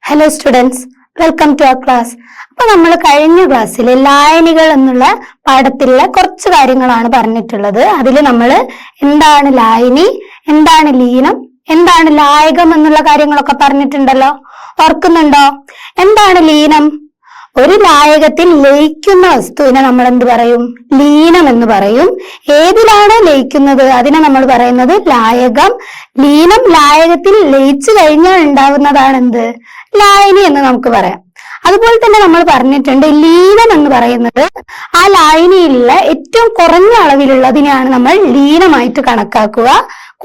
Hello students, welcome to our class. അപ്പൊ നമ്മൾ കഴിഞ്ഞ ക്ലാസ്സിൽ ലായനികൾ എന്നുള്ള പാഠത്തിലുള്ള കുറച്ച് കാര്യങ്ങളാണ് പറഞ്ഞിട്ടുള്ളത്. അതിൽ നമ്മൾ എന്താണ് ലായനി, എന്താണ് ലീനം, എന്താണ് ലായകം എന്നുള്ള കാര്യങ്ങളൊക്കെ പറഞ്ഞിട്ടുണ്ടല്ലോ. ഓർക്കുന്നുണ്ടോ? എന്താണ് ലീനം? ഒരു ലായകത്തിൽ ലയിക്കുന്ന വസ്തുവിനെ നമ്മൾ എന്ത് പറയും? ലീനം എന്ന് പറയും. ഏതിലാണ് ലയിക്കുന്നത് അതിനെ നമ്മൾ പറയുന്നത് ലായകം. ലീനം ലായകത്തിൽ ലയിച്ചു കഴിഞ്ഞാൽ ഉണ്ടാവുന്നതാണ് എന്ത്? ലായനി എന്ന് നമുക്ക് പറയാം. അതുപോലെ തന്നെ നമ്മൾ പറഞ്ഞിട്ടുണ്ട് ലീനം എന്ന് പറയുന്നത് ആ ലായനിയിലുള്ള ഏറ്റവും കുറഞ്ഞ അളവിലുള്ളതിനെയാണ് നമ്മൾ ലീനമായിട്ട് കണക്കാക്കുക.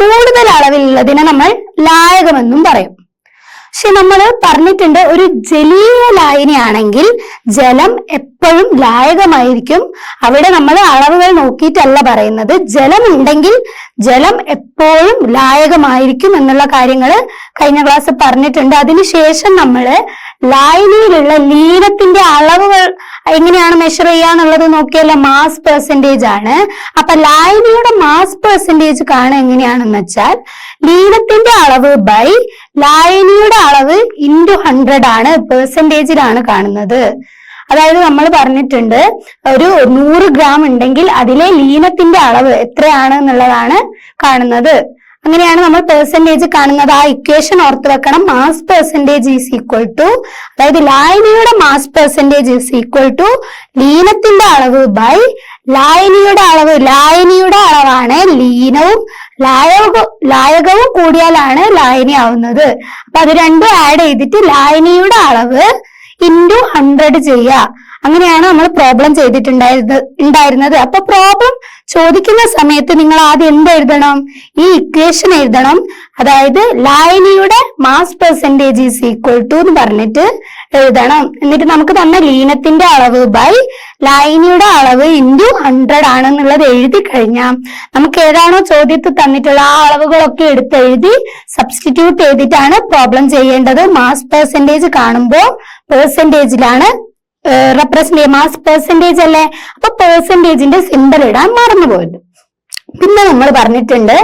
കൂടുതൽ അളവിലുള്ളതിനെ നമ്മൾ ലായകമെന്നും പറയും. പക്ഷെ നമ്മൾ പറഞ്ഞിട്ടുണ്ട് ഒരു ജലീയ ലായനിയാണെങ്കിൽ ജലം എപ്പോഴും ലായകമായിരിക്കും. അവിടെ നമ്മൾ അളവുകൾ നോക്കിയിട്ടല്ല പറയുന്നത്. ജലം ഉണ്ടെങ്കിൽ ജലം എപ്പോഴും ലായകമായിരിക്കും എന്നുള്ള കാര്യങ്ങൾ കഴിഞ്ഞ ക്ലാസ് പറഞ്ഞിട്ടുണ്ട്. അതിനുശേഷം നമ്മൾ ലായനിയിലുള്ള ലീനത്തിന്റെ അളവുകൾ എങ്ങനെയാണ് മെഷർ ചെയ്യാന്നുള്ളത് നോക്കിയല്ല, മാസ് പെർസെന്റേജ് ആണ്. അപ്പൊ ലായനിയുടെ മാസ് പെർസെന്റേജ് കാണുക എങ്ങനെയാണെന്ന് വെച്ചാൽ ലീനത്തിന്റെ അളവ് ബൈ ലായനിയുടെ അളവ് ഇൻറ്റു 100 ആണ്, പെർസെന്റേജിലാണ് കാണുന്നത്. അതായത് നമ്മൾ പറഞ്ഞിട്ടുണ്ട് ഒരു 100 ഗ്രാം ഉണ്ടെങ്കിൽ അതിലെ ലീനത്തിന്റെ അളവ് എത്രയാണ് എന്നുള്ളതാണ് കാണുന്നത്. അങ്ങനെയാണ് നമ്മൾ പെർസെന്റേജ് കാണുന്നത്. ആ ഇക്വേഷൻ ഓർത്ത് വെക്കണം. Mass percentage is equal to, അതായത് ലായനിയുടെ mass percentage is equal to ലീനത്തിന്റെ അളവ് ബൈ ലായനിയുടെ അളവ്. ലായനിയുടെ അളവാണ് ലീനവും ലായകവും കൂടിയാലാണ് ലായനി ആവുന്നത്. അപ്പൊ അത് രണ്ടും ആഡ് ചെയ്തിട്ട് ലായനിയുടെ അളവ് ഇൻറ്റു 100 ചെയ്യുക. അങ്ങനെയാണ് നമ്മൾ പ്രോബ്ലം ചെയ്തിട്ടുണ്ടായിരുന്നത്. അപ്പൊ പ്രോബ്ലം ചോദിക്കുന്ന സമയത്ത് നിങ്ങൾ ആദ്യം എന്ത് എഴുതണം? ഈ ഇക്വേഷൻ എഴുതണം. അതായത് ലായനിയുടെ mass percentage is equal to എന്ന് പറഞ്ഞിട്ട് എഴുതണം. എന്നിട്ട് നമുക്ക് തന്ന ലീനത്തിന്റെ അളവ് ബൈ ലായനിയുടെ അളവ് ഇൻറ്റു 100 ആണെന്നുള്ളത് എഴുതി കഴിഞ്ഞാൽ നമുക്ക് ഏതാണോ ചോദ്യത്തിൽ തന്നിട്ടുള്ള ആ അളവുകളൊക്കെ എടുത്തെഴുതി സബ്സ്റ്റിറ്റ്യൂട്ട് ചെയ്തിട്ടാണ് പ്രോബ്ലം ചെയ്യേണ്ടത്. മാസ് പെർസെന്റേജ് കാണുമ്പോൾ പെർസെന്റേജിലാണ് റെപ്രസെന്റ് മാസ് പെർസെന്റേജ് അല്ലേ. അപ്പൊ പെർസെന്റേജിന്റെ സിമ്പൽ ഇടാൻ മറന്നുപോയത്. പിന്നെ നമ്മൾ പറഞ്ഞിട്ടുണ്ട്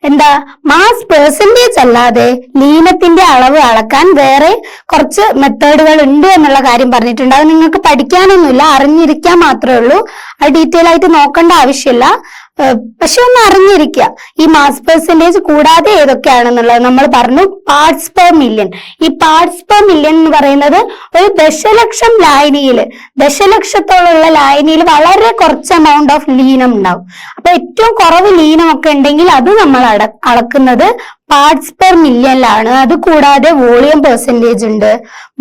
എന്താ, മാസ് പെർസെന്റേജ് അല്ലാതെ ലീനത്തിന്റെ അളവ് അളക്കാൻ വേറെ കുറച്ച് മെത്തേഡുകൾ ഉണ്ട് എന്നുള്ള കാര്യം പറഞ്ഞിട്ടുണ്ട്. അത് നിങ്ങൾക്ക് പഠിക്കാനൊന്നുമില്ല, അറിഞ്ഞിരിക്കാൻ മാത്രമേ ഉള്ളൂ. അത് ഡീറ്റെയിൽ ആയിട്ട് നോക്കേണ്ട ആവശ്യമില്ല. പക്ഷെ ഒന്ന് അറിഞ്ഞിരിക്കുക. ഈ മാസ് പെർസെന്റേജ് കൂടാതെ ഏതൊക്കെയാണെന്നുള്ളത് നമ്മൾ പറഞ്ഞു. Parts per million. ഈ പാർട്സ് പെർ മില്യൺ എന്ന് പറയുന്നത് ഒരു ദശലക്ഷം ലായനിയിൽ, ദശലക്ഷത്തോളമുള്ള ലായനിയിൽ വളരെ കുറച്ച് എമൗണ്ട് ഓഫ് ലീനം ഉണ്ടാവും. അപ്പൊ ഏറ്റവും കുറവ് ലീനം ഒക്കെ ഉണ്ടെങ്കിൽ അത് നമ്മൾ അളക്കുന്നത് പാർട്സ് പെർ മില്യണിലാണ്. അത് കൂടാതെ വോളിയം പെർസെന്റേജ് ഉണ്ട്,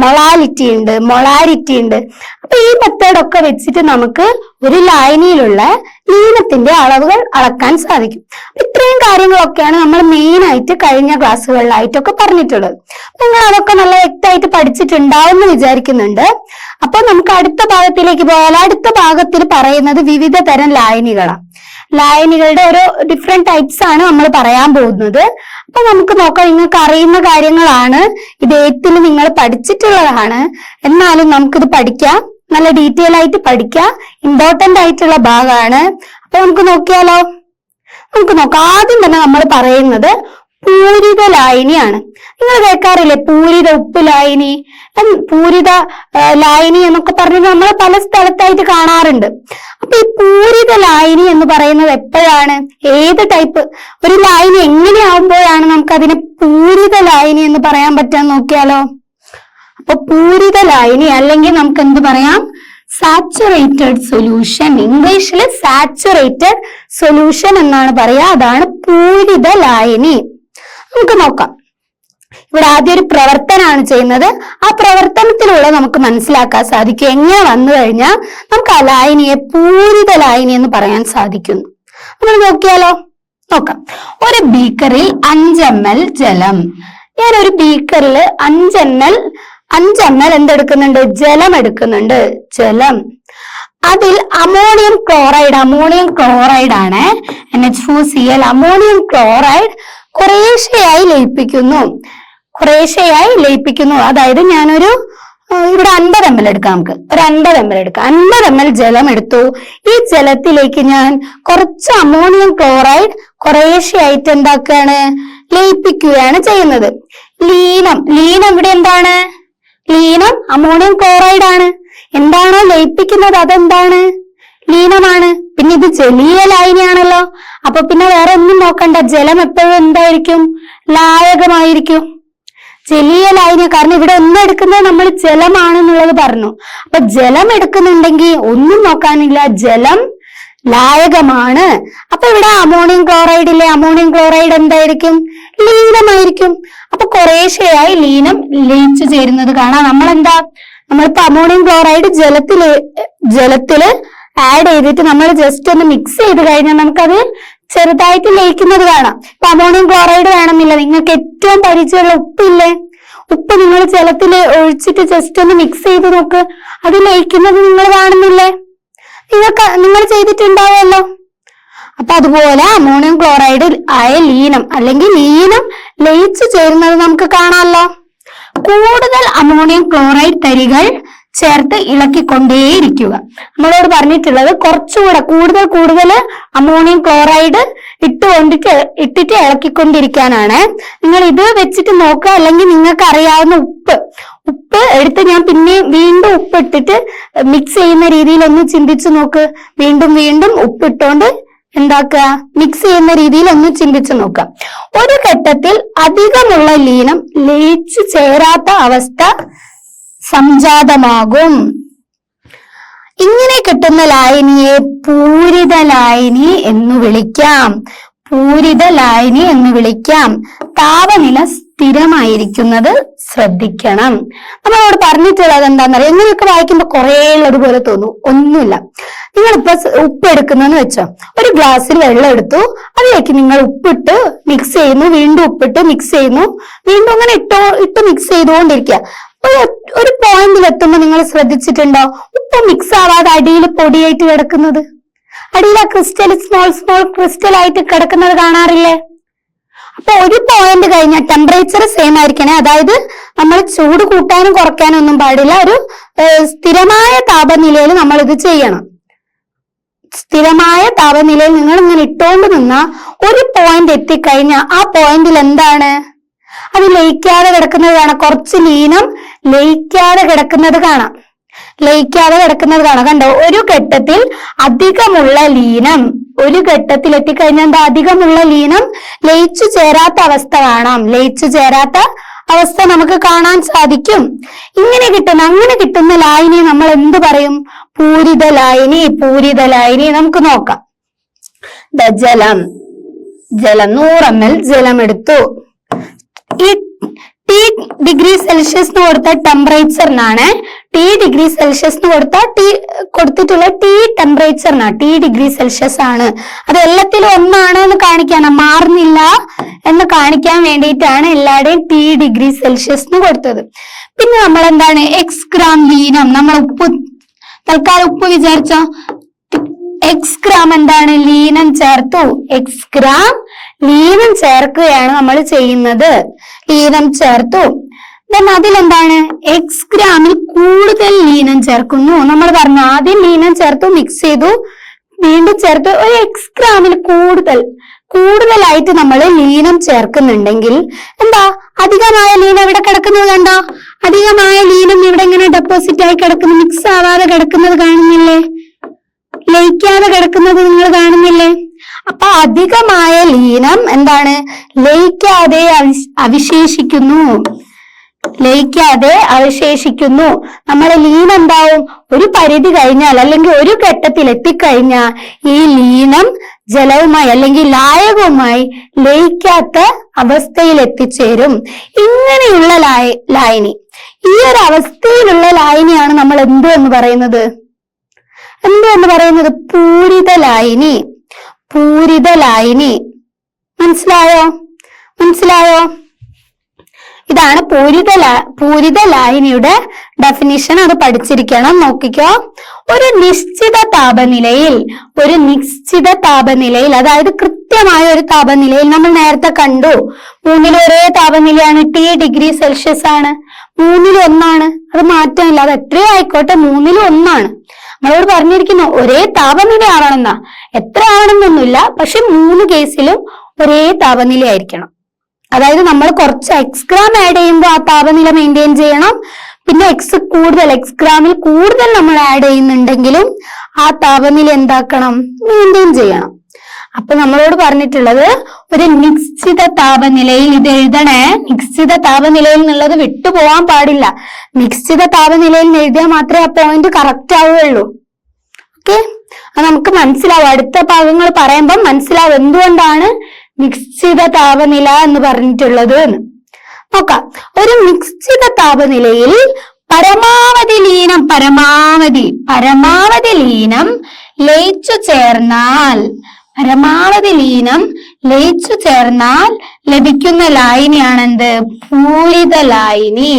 മൊളാലിറ്റി ഉണ്ട്, മൊളാരിറ്റി ഉണ്ട്. അപ്പൊ ഈ മെത്തേഡ് ഒക്കെ വെച്ചിട്ട് നമുക്ക് ഒരു ലായനിയിലുള്ള ലീനത്തിന്റെ അളവുകൾ അളക്കാൻ സാധിക്കും. ഇത്രയും കാര്യങ്ങളൊക്കെയാണ് നമ്മൾ മെയിൻ ആയിട്ട് കഴിഞ്ഞ ക്ലാസ്സുകളിലായിട്ടൊക്കെ പറഞ്ഞിട്ടുള്ളത്. നിങ്ങൾ അതൊക്കെ നല്ല വ്യക്തമായിട്ട് പഠിച്ചിട്ടുണ്ടാവും എന്ന് വിചാരിക്കുന്നുണ്ട്. അപ്പൊ നമുക്ക് അടുത്ത ഭാഗത്തിലേക്ക് പോയാൽ അടുത്ത ഭാഗത്തിൽ പറയുന്നത് വിവിധ തരം ലായനികളാണ്. ലായനികളുടെ ഓരോ ഡിഫറെന്റ് ടൈപ്സ് ആണ് നമ്മൾ പറയാൻ പോകുന്നത്. അപ്പൊ നമുക്ക് നോക്കാം. നിങ്ങൾക്ക് അറിയുന്ന കാര്യങ്ങളാണ്, ഇത് 8ൽ നിങ്ങൾ പഠിച്ചിട്ടുള്ളതാണ്. എന്നാലും നമുക്കിത് പഠിക്കാം, നല്ല ഡീറ്റെയിൽ ആയിട്ട് പഠിക്കാം. ഇമ്പോർട്ടന്റ് ആയിട്ടുള്ള ഭാഗമാണ്. അപ്പൊ നമുക്ക് നോക്കിയാലോ? നമുക്ക് നോക്കാം. ആദ്യം തന്നെ നമ്മൾ പറയുന്നത് പൂരിത ലായനിയാണ്. നിങ്ങൾ കേൾക്കാറില്ലേ പൂരിത ഉപ്പ് ലായനി, പൂരിത ലായനി എന്നൊക്കെ പറഞ്ഞിട്ട് നമ്മൾ പല സ്ഥലത്തായിട്ട് കാണാറുണ്ട്. അപ്പൊ ഈ പൂരിത ലായനി എന്ന് പറയുന്നത് എപ്പോഴാണ്, ഏത് ടൈപ്പ് ഒരു ലായനി എങ്ങനെയാവുമ്പോഴാണ് നമുക്ക് അതിനെ പൂരിത ലായനി എന്ന് പറയാൻ പറ്റാൻ നോക്കിയാലോ? അപ്പൊ പൂരിത ലായനി അല്ലെങ്കിൽ നമുക്ക് എന്ത് പറയാം? Saturated solution. ഇംഗ്ലീഷിൽ സാച്ചുറേറ്റഡ് സൊല്യൂഷൻ എന്നാണ് പറയാ. അതാണ് പൂരിത ലായനി. നമുക്ക് നോക്കാം. ഇവിടെ ആദ്യം ഒരു പ്രവർത്തനമാണ് ചെയ്യുന്നത്. ആ പ്രവർത്തനത്തിലൂടെ നമുക്ക് മനസ്സിലാക്കാൻ സാധിക്കും എങ്ങനെ വന്നു കഴിഞ്ഞാൽ നമുക്ക് ആ ലായനിയെ പൂരിത ലായനി എന്ന് പറയാൻ സാധിക്കുന്നു. നമ്മൾ നോക്കിയാലോ? നോക്കാം. ഒരു ബീക്കറിൽ 5 ml ജലം. ഞാൻ ഒരു ബീക്കറിൽ 5 ml എന്തെടുക്കുന്നുണ്ട്? ജലം എടുക്കുന്നുണ്ട്. ജലം. അതിൽ അമോണിയം ക്ലോറൈഡ് ആണ്, NH4Cl. അമോണിയം ക്ലോറൈഡ് കുറേശ്ശെയായി ലയിപ്പിക്കുന്നു. അതായത് ഞാനൊരു ഇവിടെ 50 ml എടുക്കാം. നമുക്ക് ഒരു 50 ml എടുക്കാം. 50 ml ജലം എടുത്തു. ഈ ജലത്തിലേക്ക് ഞാൻ കുറച്ച് അമോണിയം ക്ലോറൈഡ് കുറേശ്ശെയായിട്ട് എന്താക്കുകയാണ്? ലയിപ്പിക്കുകയാണ് ചെയ്യുന്നത്. ലീനം ഇവിടെ എന്താണ്? ലീനം അമോണിയം ക്ലോറൈഡ് ആണ്. എന്താണോ ലയിപ്പിക്കുന്നത് അതെന്താണ്? ലീനമാണ്. പിന്നെ ഇത് ജലീയ ലായനിയാണല്ലോ. അപ്പൊ പിന്നെ വേറെ ഒന്നും നോക്കണ്ട, ജലം എപ്പോഴും എന്തായിരിക്കും? ലായകമായിരിക്കും. ജലീയ ലായനി. കാരണം ഇവിടെ ഒന്നും എടുക്കുന്നത് നമ്മൾ ജലമാണെന്നുള്ളത് പറഞ്ഞു. അപ്പൊ ജലം എടുക്കുന്നുണ്ടെങ്കിൽ ഒന്നും നോക്കാനില്ല, ജലം ലായകമാണ്. അപ്പൊ ഇവിടെ അമോണിയം ക്ലോറൈഡിലെ അമോണിയം ക്ലോറൈഡ് എന്തായിരിക്കും? ലീനമായിരിക്കും. അപ്പൊ കുറേശ്ശെയായി ലീനം ലയിച്ചു ചേരുന്നത് കാണാം. നമ്മളിപ്പോ അമോണിയം ക്ലോറൈഡ് ജലത്തില് ആഡ് ചെയ്തിട്ട് നമ്മൾ ജസ്റ്റ് ഒന്ന് മിക്സ് ചെയ്ത് കഴിഞ്ഞാൽ നമുക്കത് ചെറുതായിട്ട് ലയിക്കുന്നത് കാണാം. ഇപ്പൊ അമോണിയം ക്ലോറൈഡ് വേണമെന്നില്ല, നിങ്ങൾക്ക് ഏറ്റവും പരിചയമുള്ള ഉപ്പില്ലേ, ഉപ്പ് നിങ്ങൾ ജലത്തിൽ ഒഴിച്ചിട്ട് ജസ്റ്റ് ഒന്ന് മിക്സ് ചെയ്ത് നോക്ക്, അത് ലയിക്കുന്നത് നിങ്ങൾ കാണുന്നില്ലേ? നിങ്ങൾ ചെയ്തിട്ടുണ്ടാവുമല്ലോ. അപ്പൊ അതുപോലെ അമോണിയം ക്ലോറൈഡ് ആയ ലീനം അല്ലെങ്കിൽ ലീനം ലയിച്ചു ചേരുന്നത് നമുക്ക് കാണാമല്ലോ. കൂടുതൽ അമോണിയം ക്ലോറൈഡ് തരികൾ ചേർത്ത് ഇളക്കിക്കൊണ്ടേയിരിക്കുക. നമ്മളോട് പറഞ്ഞിട്ടുള്ളത് കുറച്ചുകൂടെ കൂടുതൽ അമോണിയം ക്ലോറൈഡ് ഇട്ടിട്ട് ഇളക്കിക്കൊണ്ടിരിക്കാനാണ്. നിങ്ങൾ ഇത് വെച്ചിട്ട് നോക്കുക. അല്ലെങ്കിൽ നിങ്ങൾക്ക് അറിയാവുന്ന ഉപ്പ് എടുത്ത് ഞാൻ പിന്നെ വീണ്ടും ഉപ്പ് ഇട്ടിട്ട് മിക്സ് ചെയ്യുന്ന രീതിയിൽ ഒന്ന് ചിന്തിച്ചു നോക്ക്. വീണ്ടും ഉപ്പിട്ടോണ്ട് എന്താക്കുക, മിക്സ് ചെയ്യുന്ന രീതിയിൽ ഒന്ന് ചിന്തിച്ചു നോക്കാം. ഒരു ഘട്ടത്തിൽ അധികമുള്ള ലീനം ലയിച്ചു ചേരാത്ത അവസ്ഥ സംജാതമാകും. ഇങ്ങനെ കിട്ടുന്ന ലായനിയെ പൂരിത ലായനി എന്ന് വിളിക്കാം. പൂരിത ലായനി എന്ന് വിളിക്കാം. താപനില സ്ഥിരമായിരിക്കുന്നത് ശ്രദ്ധിക്കണം. നമ്മളോട് പറഞ്ഞിട്ടുള്ളത് എന്താണെന്നറിയാം. നിങ്ങൾക്ക് വായിക്കുമ്പോൾ കുറേ ഉള്ളത് പോലെ തോന്നും, ഒന്നുമില്ല. നിങ്ങളിപ്പോ ഉപ്പ് എടുക്കുന്നെന്ന് വെച്ചോ, ഒരു ഗ്ലാസ്സിൽ വെള്ളം എടുത്തു, അതിലേക്ക് നിങ്ങൾ ഉപ്പിട്ട് മിക്സ് ചെയ്യുന്നു, വീണ്ടും ഉപ്പിട്ട് മിക്സ് ചെയ്യുന്നു, വീണ്ടും അങ്ങനെ ഇട്ട് മിക്സ് ചെയ്തുകൊണ്ടിരിക്കുക. ഒരു പോയിന്റിൽ എത്തുമ്പോൾ നിങ്ങൾ ശ്രദ്ധിച്ചിട്ടുണ്ടോ ഉപ്പ് മിക്സ് ആവാതെ അടിയിൽ പൊടിയായിട്ട് കിടക്കുന്നത്? അടിയിൽ ആ ക്രിസ്റ്റൽ സ്മോൾ ക്രിസ്റ്റൽ ആയിട്ട് കിടക്കുന്നത് കാണാറില്ലേ? അപ്പൊ ഒരു പോയിന്റ് കഴിഞ്ഞാൽ ടെമ്പറേച്ചർ സെയിം ആയിരിക്കണേ. അതായത് നമ്മൾ ചൂട് കൂട്ടാനും കുറയ്ക്കാനും ഒന്നും പാടില്ല. ഒരു സ്ഥിരമായ താപനിലയിൽ നമ്മൾ ഇത് ചെയ്യണം. സ്ഥിരമായ താപനിലയിൽ നിങ്ങൾ ഇങ്ങനെ ഇട്ടോണ്ട് നിന്നാ ഒരു പോയിന്റ് എത്തിക്കഴിഞ്ഞാൽ ആ പോയിന്റിൽ എന്താണ്? അത് ലയിക്കാതെ കിടക്കുന്നത് കാണാം. കുറച്ച് ലീനം ലയിക്കാതെ കിടക്കുന്നത് കാണാം. കണ്ടോ? ഒരു ഘട്ടത്തിൽ അധികമുള്ള ലീനം, ഒരു ഘട്ടത്തിൽ എത്തിക്കഴിഞ്ഞാൽ എന്താ? അധികമുള്ള ലീനം ലയിച്ചു ചേരാത്ത അവസ്ഥ കാണാം. ലയിച്ചു ചേരാത്ത അവസ്ഥ നമുക്ക് കാണാൻ സാധിക്കും. അങ്ങനെ കിട്ടുന്ന ലായനി നമ്മൾ എന്ത് പറയും? പൂരിത ലായനി. നമുക്ക് നോക്കാം. ജലം 100 ml ജലം എടുത്തു. ഈ T ഡിഗ്രി സെൽഷ്യസ് കൊടുത്ത ടെമ്പറേച്ചറിനാണ്. T ഡിഗ്രി സെൽഷ്യസ് കൊടുത്തിട്ടുള്ള T ടെമ്പറേച്ചറിനാണ്. T ഡിഗ്രി സെൽഷ്യസ് ആണ്. അത് എല്ലാത്തിലും ഒന്നാണ് എന്ന് കാണിക്കാനാ, മാറുന്നില്ല എന്ന് കാണിക്കാൻ വേണ്ടിയിട്ടാണ് എല്ലാവരുടെയും T ഡിഗ്രി സെൽഷ്യസ് കൊടുത്തത്. പിന്നെ നമ്മൾ എന്താണ്? X ഗ്രാം ലീനം. നമ്മൾ തൽക്കാലം ഉപ്പ് വിചാരിച്ചോ. X ഗ്രാം എന്താണ്? ലീനം ചേർത്തു. X ഗ്രാം ലീനം ചേർക്കുകയാണ് നമ്മൾ ചെയ്യുന്നത്. ലീനം ചേർത്തു. അതിലെന്താണ്? X ഗ്രാമിൽ കൂടുതൽ ലീനം ചേർക്കുന്നു. നമ്മൾ പറഞ്ഞു ആദ്യം ലീനം ചേർത്തു, മിക്സ് ചെയ്തു, വീണ്ടും ചേർത്തു. ഒരു X ഗ്രാമിൽ കൂടുതലായിട്ട് നമ്മൾ ലീനം ചേർക്കുന്നുണ്ടെങ്കിൽ എന്താ? അധികമായ ലീനം ഇവിടെ കിടക്കുന്നത് കണ്ടോ? അധികമായ ലീനം ഇവിടെ ഇങ്ങനെ ഡെപ്പോസിറ്റ് ആയി കിടക്കുന്നു. മിക്സ് ആവാതെ കിടക്കുന്നത് കാണുന്നില്ലേ? ലയിക്കാതെ കിടക്കുന്നത് നിങ്ങൾ കാണുന്നില്ലേ? അപ്പൊ അധികമായ ലീനം എന്താണ്? ലയിക്കാതെ അവശേഷിക്കുന്നു. നമ്മുടെ ലീനം എന്താവും? ഒരു പരിധി കഴിഞ്ഞാൽ അല്ലെങ്കിൽ ഒരു ഘട്ടത്തിൽ എത്തിക്കഴിഞ്ഞാൽ ഈ ലീനം ജലവുമായി അല്ലെങ്കിൽ ലായകവുമായി ലയിക്കാത്ത അവസ്ഥയിൽ എത്തിച്ചേരും. ഇങ്ങനെയുള്ള ലായനി, ഈ ഒരു അവസ്ഥയിലുള്ള ലായനിയാണ് നമ്മൾ എന്ത് എന്ന് പറയുന്നത്? പൂരിത ലായനി. മനസ്സിലായോ? ഇതാണ് പൂരിത ലായനിയുടെ ഡെഫിനിഷൻ. അത് പഠിച്ചിരിക്കണം. നോക്കിക്കോ. ഒരു നിശ്ചിത താപനിലയിൽ അതായത് കൃത്യമായ ഒരു താപനിലയിൽ, നമ്മൾ നേരത്തെ കണ്ടു 3 ഒരേ താപനിലയാണ്. T ഡിഗ്രി സെൽഷ്യസ് ആണ്. 3 1 അത് മാറ്റമില്ല. അത് എത്രയോ ആയിക്കോട്ടെ, 3 1 നമ്മളോട് പറഞ്ഞിരിക്കുന്നു ഒരേ താപനില ആവണമെന്നാ. എത്ര ആവണമെന്നൊന്നുമില്ല, പക്ഷെ 3 കേസിലും ഒരേ താപനില ആയിരിക്കണം. അതായത് നമ്മൾ കുറച്ച് X ഗ്രാം ആഡ് ചെയ്യുമ്പോൾ ആ താപനില മെയിൻറ്റെയിൻ ചെയ്യണം. പിന്നെ എക്സ് ഗ്രാമിൽ കൂടുതൽ നമ്മൾ ആഡ് ചെയ്യുന്നുണ്ടെങ്കിലും ആ താപനില എന്താക്കണം, മെയിൻറ്റെയിൻ ചെയ്യണം. അപ്പൊ നമ്മളോട് പറഞ്ഞിട്ടുള്ളത് ഒരു നിശ്ചിത താപനിലയിൽ ഇത് എഴുതണേ. നിശ്ചിത താപനിലയിൽ എന്നുള്ളത് വിട്ടുപോകാൻ പാടില്ല. നിശ്ചിത താപനിലയിൽ എഴുതിയാൽ മാത്രമേ ആ പോയിന്റ് കറക്റ്റ് ആവുകയുള്ളൂ. ഓക്കെ, അത് നമുക്ക് മനസ്സിലാവും. അടുത്ത ഭാഗങ്ങൾ പറയുമ്പോൾ മനസ്സിലാവും എന്തുകൊണ്ടാണ് നിശ്ചിത താപനില എന്ന് പറഞ്ഞിട്ടുള്ളത് എന്ന്. നോക്കാം. ഒരു നിശ്ചിത താപനിലയിൽ പരമാവധി ലീനം ലയിച്ചു ചേർന്നാൽ ലഭിക്കുന്ന ലായനിയാണ് എന്ത്, പൂരിത ലായനി.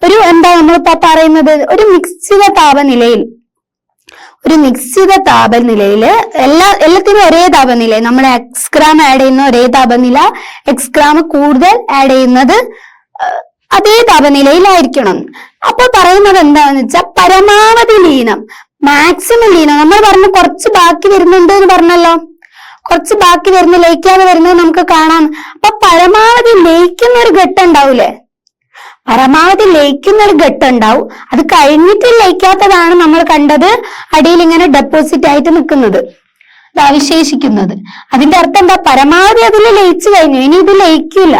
ഒരു എന്താ നമ്മളിപ്പോ പറയുന്നത്, ഒരു നിശ്ചിത താപനിലയില് എല്ലാത്തിനും ഒരേ താപനില, നമ്മൾ എക്സ് ഗ്രാം ആഡ് ചെയ്യുന്ന ഒരേ താപനില, എക്സ് ഗ്രാം കൂടുതൽ ആഡ് ചെയ്യുന്നത് അതേ താപനിലയിലായിരിക്കണം. അപ്പൊ പറയുന്നത് എന്താണെന്ന് വെച്ചാൽ പരമാവധി ലീനം, മാക്സിമം ലീനം. നമ്മൾ പറഞ്ഞു കുറച്ച് ബാക്കി വരുന്നുണ്ട് എന്ന് പറഞ്ഞല്ലോ, കുറച്ച് ബാക്കി വരുന്ന ലയിക്കാതെ വരുന്നത് നമുക്ക് കാണാം. അപ്പൊ പരമാവധി ലയിക്കുന്ന ഒരു ഘട്ടം ഉണ്ടാവൂലേ, അത് കഴിഞ്ഞിട്ട് ലയിക്കാത്തതാണ് നമ്മൾ കണ്ടത് അടിയിൽ ഇങ്ങനെ ഡെപ്പോസിറ്റ് ആയിട്ട് നിൽക്കുന്നത്, അവശേഷിക്കുന്നത്. അതിന്റെ അർത്ഥം എന്താ, പരമാവധി അതിൽ ലയിച്ചു കഴിഞ്ഞു, ഇനി ഇത് ലയിക്കൂല.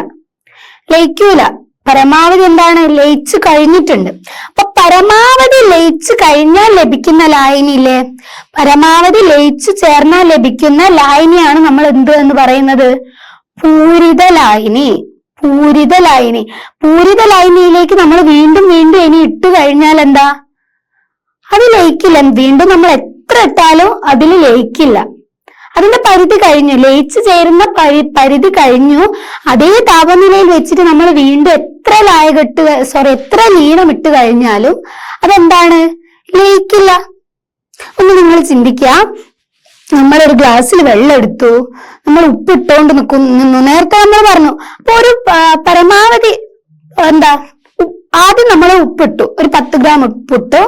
പരമാവധി എന്താണ്, ലയിച്ചു കഴിഞ്ഞിട്ടുണ്ട്. അപ്പൊ പരമാവധി ലയിച്ചു കഴിഞ്ഞാൽ ലഭിക്കുന്ന ലായനിയില്ലേ, പരമാവധി ലയിച്ചു ചേർന്നാൽ ലഭിക്കുന്ന ലായനിയാണ് നമ്മൾ എന്ത് എന്ന് പറയുന്നത്, പൂരിത ലായനിയിലേക്ക് നമ്മൾ വീണ്ടും ഇനി ഇട്ട് കഴിഞ്ഞാൽ എന്താ, അത് ലയിക്കില്ല. വീണ്ടും നമ്മൾ എത്ര ഇട്ടാലും അതിൽ ലയിക്കില്ല. അതിന്റെ പരിധി കഴിഞ്ഞു, ലയിച്ചു ചേരുന്ന പരിധി കഴിഞ്ഞു. അതേ താപനിലയിൽ വെച്ചിട്ട് നമ്മൾ വീണ്ടും എത്ര ലീനം ഇട്ട് കഴിഞ്ഞാലും അതെന്താണ്, ലയിക്കില്ല. ഒന്ന് നിങ്ങൾ ചിന്തിക്കുക. നമ്മളൊരു ഗ്ലാസ്സിൽ വെള്ളം എടുത്തു, നമ്മൾ ഉപ്പിട്ടോണ്ട് നിന്നു, നേരത്തെ നമ്മൾ പറഞ്ഞു. അപ്പൊ ഒരു പരമാവധി ആദ്യം നമ്മൾ ഉപ്പിട്ടു, ഒരു 10 ഗ്രാം ഉപ്പിട്ടു,